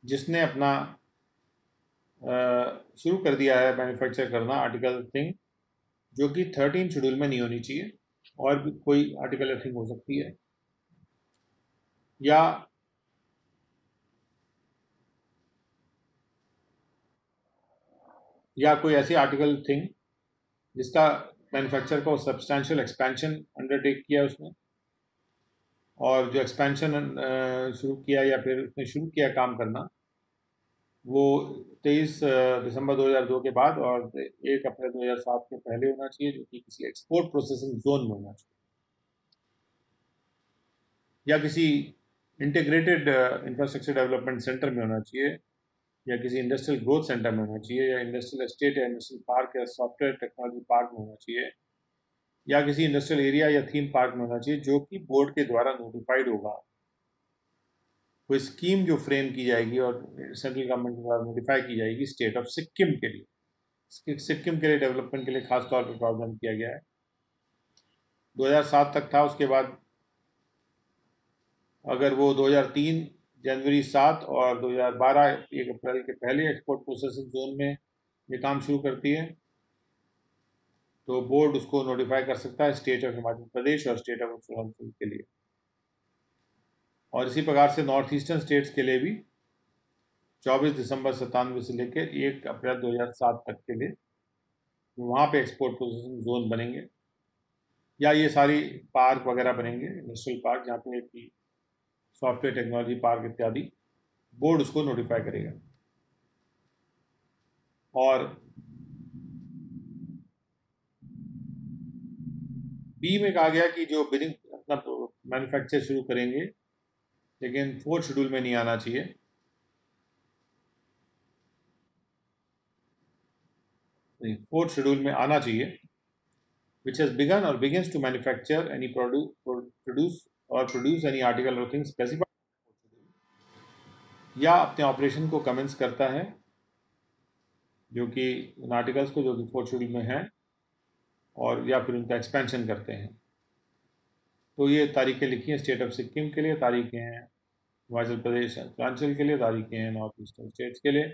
जिसने अपना शुरू कर दिया है मैन्युफैक्चर करना आर्टिकल थिंग, जो कि 13 शेड्यूल में नहीं होनी चाहिए, और भी कोई आर्टिकल थिंग हो सकती है, या कोई ऐसी आर्टिकल थिंग जिसका मैन्युफैक्चर को सब्सटैंशियल एक्सपेंशन अंडरटेक किया उसने, और जो एक्सपेंशन शुरू किया या फिर उसने शुरू किया काम करना वो 23 दिसंबर 2002 के बाद और 1 अप्रैल 2007 के पहले होना चाहिए, जो कि किसी एक्सपोर्ट प्रोसेसिंग जोन में होना चाहिए, या किसी इंटीग्रेटेड इंफ्रास्ट्रक्चर डेवलपमेंट सेंटर में होना चाहिए, या किसी इंडस्ट्रियल ग्रोथ सेंटर में होना चाहिए, या इंडस्ट्रियल एस्टेट या इंडस्ट्रियल पार्क या सॉफ्टवेयर टेक्नोलॉजी पार्क में होना चाहिए, या किसी इंडस्ट्रियल एरिया या थीम पार्क में होना चाहिए, जो कि बोर्ड के द्वारा नोटिफाइड होगा। कोई स्कीम जो फ्रेम की जाएगी और सेंट्रल गवर्नमेंट के द्वारा नोटिफाई की जाएगी स्टेट ऑफ सिक्किम के लिए, सिक्किम के लिए डेवलपमेंट के लिए खास तौर पर प्रावधान किया गया है। 2007 तक था, उसके बाद अगर वो 2003 जनवरी 7 और 2012 1 अप्रैल के पहले एक्सपोर्ट प्रोसेसिंग जोन में ये काम शुरू करती है तो बोर्ड उसको नोटिफाई कर सकता है स्टेट ऑफ हिमाचल प्रदेश और स्टेट ऑफ उत्तराखंड के लिए। और इसी प्रकार से नॉर्थ ईस्टर्न स्टेट्स के लिए भी 24 दिसंबर 97 से लेकर 1 अप्रैल 2007 तक के लिए वहाँ पे एक्सपोर्ट प्रोसेसिंग जोन बनेंगे, या ये सारी पार्क वगैरह बनेंगे, इंडस्ट्रियल पार्क जहाँ पे कि सॉफ्टवेयर टेक्नोलॉजी पार्क इत्यादि, बोर्ड उसको नोटिफाई करेगा। और बी में कहा गया कि जो बिल्डिंग अपना मैन्युफैक्चर शुरू करेंगे लेकिन 4th शेड्यूल में नहीं आना चाहिए, नहीं 4th शेड्यूल में आना चाहिए, which has begun or begins to manufacture any produce any article or thing specified, या अपने ऑपरेशन को कमेंस करता है जो कि उन आर्टिकल्स को जो कि फोर्थ शेड्यूल में हैं और या फिर उनका एक्सपेंशन करते हैं। तो ये तारीखें लिखी हैं स्टेट ऑफ सिक्किम के लिए, तारीखें हैं हिमाचल प्रदेश उत्तरांचल के लिए, तारीखें हैं नॉर्थ ईस्टर्न स्टेट्स के लिए।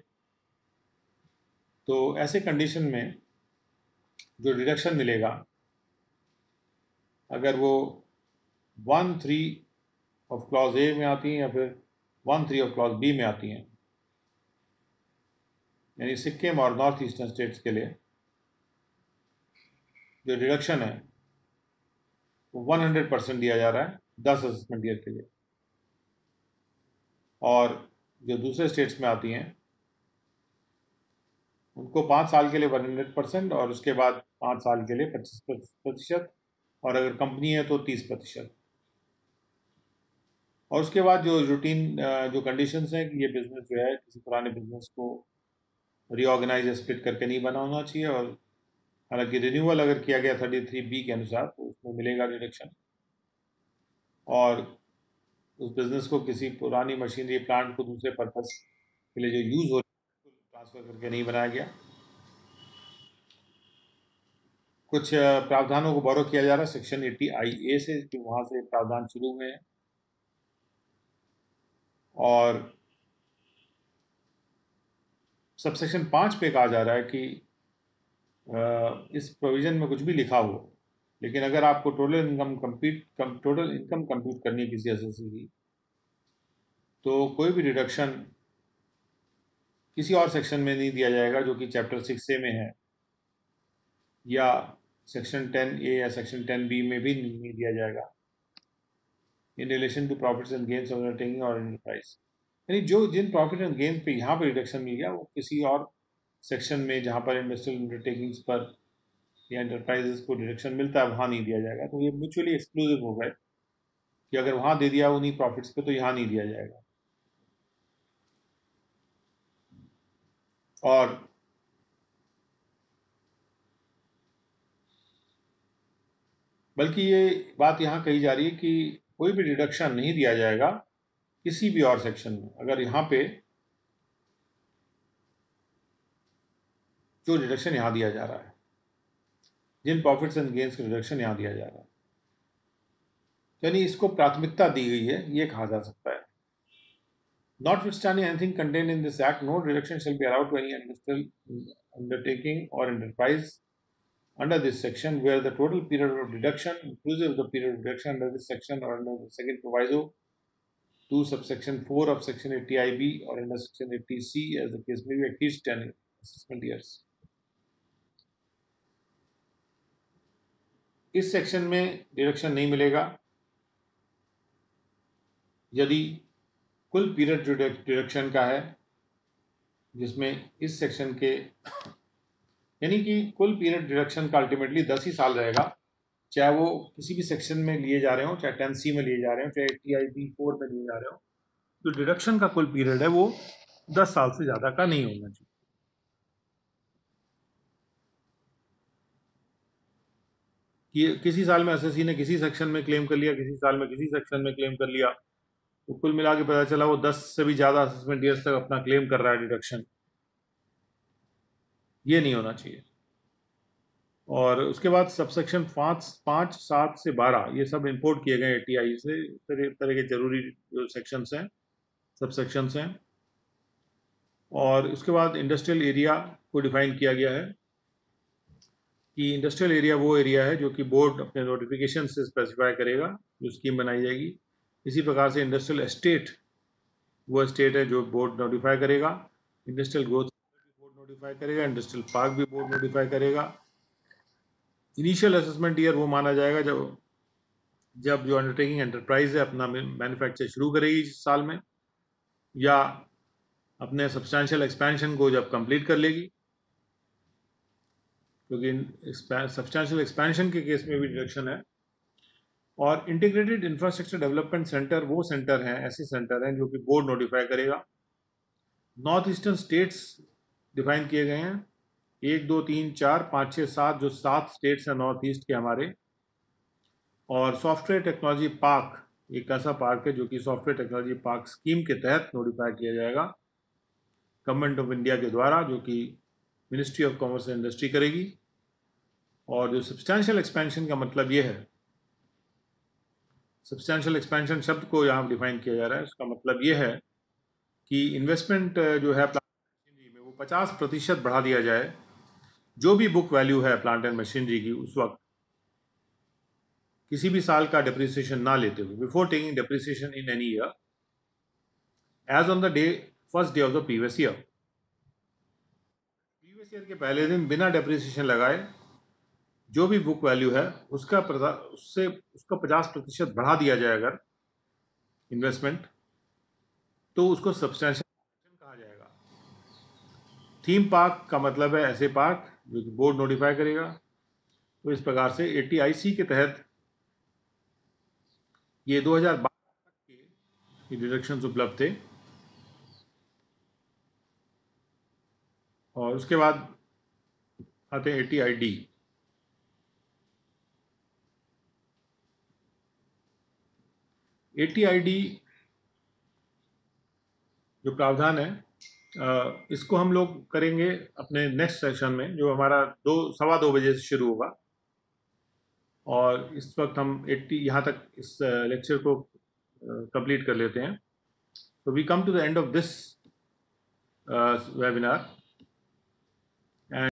तो ऐसे कंडीशन में जो डिडक्शन मिलेगा, अगर वो 1(3) ऑफ क्लॉज ए में आती हैं या फिर 1(3) ऑफ क्लॉज बी में आती हैं, यानी सिक्किम और नॉर्थ ईस्टर्न स्टेट्स के लिए जो डिडक्शन है वो 100% दिया जा रहा है 10 असेसमेंट ईयर के लिए। और जो दूसरे स्टेट्स में आती हैं उनको 5 साल के लिए 100% और उसके बाद 5 साल के लिए 25%, और अगर कंपनी है तो 30%। और उसके बाद जो रूटीन जो कंडीशंस हैं कि ये बिजनेस जो है किसी पुराने बिजनेस को रीऑर्गेनाइज या स्प्लिट करके नहीं बना होना चाहिए, और हालांकि रिन्यूअल अगर किया गया 33B के अनुसार तो उसमें मिलेगा डिडक्शन। और उस बिजनेस को किसी पुरानी मशीनरी प्लांट को दूसरे पर्पस के लिए जो यूज़ हो ट्रांसफ़र करके नहीं बनाया गया। कुछ प्रावधानों को बोरो किया जा रहा है सेक्शन 80IA से, जो वहाँ से प्रावधान शुरू हुए हैं। और सबसेक्शन 5 पे कहा जा रहा है कि इस प्रोविज़न में कुछ भी लिखा हो, लेकिन अगर आपको टोटल इनकम कंप्यूट करनी है किसी एसएससी की, तो कोई भी डिडक्शन किसी और सेक्शन में नहीं दिया जाएगा जो कि चैप्टर 6A में है, या सेक्शन 10A या सेक्शन 10B में भी नहीं दिया जाएगा in relation to profits and gains of undertaking और एंटरप्राइज। यानी जो जिन प्रॉफिट एंड गेन पे यहाँ पर रिडक्शन मिल गया वो किसी और सेक्शन में जहाँ पर इंडस्ट्रियल अंडरटेकिंग्स पर या एंटरप्राइजेस को डिडक्शन मिलता है वहाँ नहीं दिया जाएगा। तो ये म्यूचुअली एक्सक्लूसिव हो गए कि अगर वहाँ दे दिया उन्हीं प्रॉफिट्स पे तो यहाँ नहीं दिया जाएगा। और बल्कि ये बात यहाँ कही जा रही है कि कोई भी डिडक्शन नहीं दिया जाएगा किसी भी और सेक्शन में अगर यहाँ पे जो डिडक्शन यहाँ दिया जा रहा है, जिन प्रॉफिट्स एंड गेन्स का डिडक्शन यहाँ दिया जा रहा है, यानी इसको प्राथमिकता दी गई है, ये कहा जा सकता है। Notwithstanding anything contained in this act, no deduction shall be allowed to any industrial undertaking or enterprise under this section where the total period of deduction, inclusive of the period of deduction under this section or under the second proviso to subsection 4 of section 80IB or under section 80C, as the case may be, exceeds 10 assessment years. इस section में deduction नहीं मिलेगा यदि कुल period deduction का है, जिसमें इस सेक्शन के यानी कि कुल पीरियड डिडक्शन का अल्टीमेटली 10 ही साल रहेगा, चाहे वो किसी भी सेक्शन में लिए जा रहे हो, चाहे 10C में लिए जा रहे हो, चाहे 80IB 4 में लिए जा रहे हो। जो डिडक्शन का कुल पीरियड है वो 10 साल से ज़्यादा का नहीं होना चाहिए। कि किसी साल में एसएससी ने किसी सेक्शन में क्लेम कर लिया, किसी साल में किसी सेक्शन में क्लेम कर लिया, तो कुल मिला के पता चला वो 10 से भी ज़्यादा असेसमेंट ईयर्स तक अपना क्लेम कर रहा है डिडक्शन। ये नहीं होना चाहिए। और उसके बाद सबसेक्शन 5, 7 से 12 ये सब इंपोर्ट किए गए ATI से, इस तरह के जरूरी जो सेक्शंस हैं, सबसेक्शंस हैं। और उसके बाद इंडस्ट्रियल एरिया को डिफाइन किया गया है कि इंडस्ट्रियल एरिया वो एरिया है जो कि बोर्ड अपने नोटिफिकेशन से स्पेसिफाई करेगा, जो स्कीम बनाई जाएगी। इसी प्रकार से इंडस्ट्रियल एस्टेट वो एस्टेट है जो बोर्ड नोटिफाई करेगा। इंडस्ट्रियल ग्रोथ बोर्ड नोटिफाई करेगा, इंडस्ट्रियल पार्क भी बोर्ड नोटिफाई करेगा। इनिशियल असेसमेंट ईयर वो माना जाएगा जब जो अंडरटेकिंग एंटरप्राइज है अपना मैन्युफैक्चर शुरू करेगी इस साल में, या अपने सब्सटैंशियल एक्सपेंशन को जब कंप्लीट कर लेगी, क्योंकि सब्सटैंशियल एक्सपेंशन के केस में भी डिडक्शन है। और इंटीग्रेटेड इंफ्रास्ट्रक्चर डेवलपमेंट सेंटर वो सेंटर हैं, ऐसे सेंटर हैं जो कि बोर्ड नोटिफाई करेगा। नॉर्थ ईस्टर्न स्टेट्स डिफाइन किए गए हैं, 1, 2, 3, 4, 5, 6, 7, जो 7 स्टेट्स हैं नॉर्थ ईस्ट के हमारे। और सॉफ्टवेयर टेक्नोलॉजी पार्क एक ऐसा पार्क है जो कि सॉफ्टवेयर टेक्नोलॉजी पार्क स्कीम के तहत नोटिफाई किया जाएगा गवर्नमेंट ऑफ इंडिया के द्वारा, जो कि ministry of commerce and industry करेगी। और जो सब्सटैंशियल एक्सपेंशन का मतलब ये है, सब्सटैंशियल एक्सपेंशन शब्द को यहाँ डिफाइन किया जा रहा है, उसका मतलब ये है कि इन्वेस्टमेंट जो है प्लांट एंड मशीनरी में वो 50% बढ़ा दिया जाए, जो भी बुक वैल्यू है प्लांट एंड मशीनरी की उस वक्त, किसी भी साल का डिप्रिसिएशन ना लेते हुए, before taking depreciation in any year, as on the first day of the previous year. Previous year के पहले दिन बिना डिप्रिसिएशन लगाए जो भी बुक वैल्यू है उसका 50% बढ़ा दिया जाए अगर इन्वेस्टमेंट, तो उसको सब्सटैंशियल कहा जाएगा। थीम पार्क का मतलब है ऐसे पार्क जो कि बोर्ड नोटिफाई करेगा। तो इस प्रकार से 80IC के तहत ये 2012 तक के डिडक्शंस उपलब्ध थे। और उसके बाद आते हैं 80ID। 80ID जो प्रावधान है, इसको हम लोग करेंगे अपने नेक्स्ट सेशन में, जो हमारा 2-2:15 बजे से शुरू होगा। और इस वक्त हम 80 यहाँ तक इस लेक्चर को कंप्लीट कर लेते हैं। तो we come to the end of this webinar.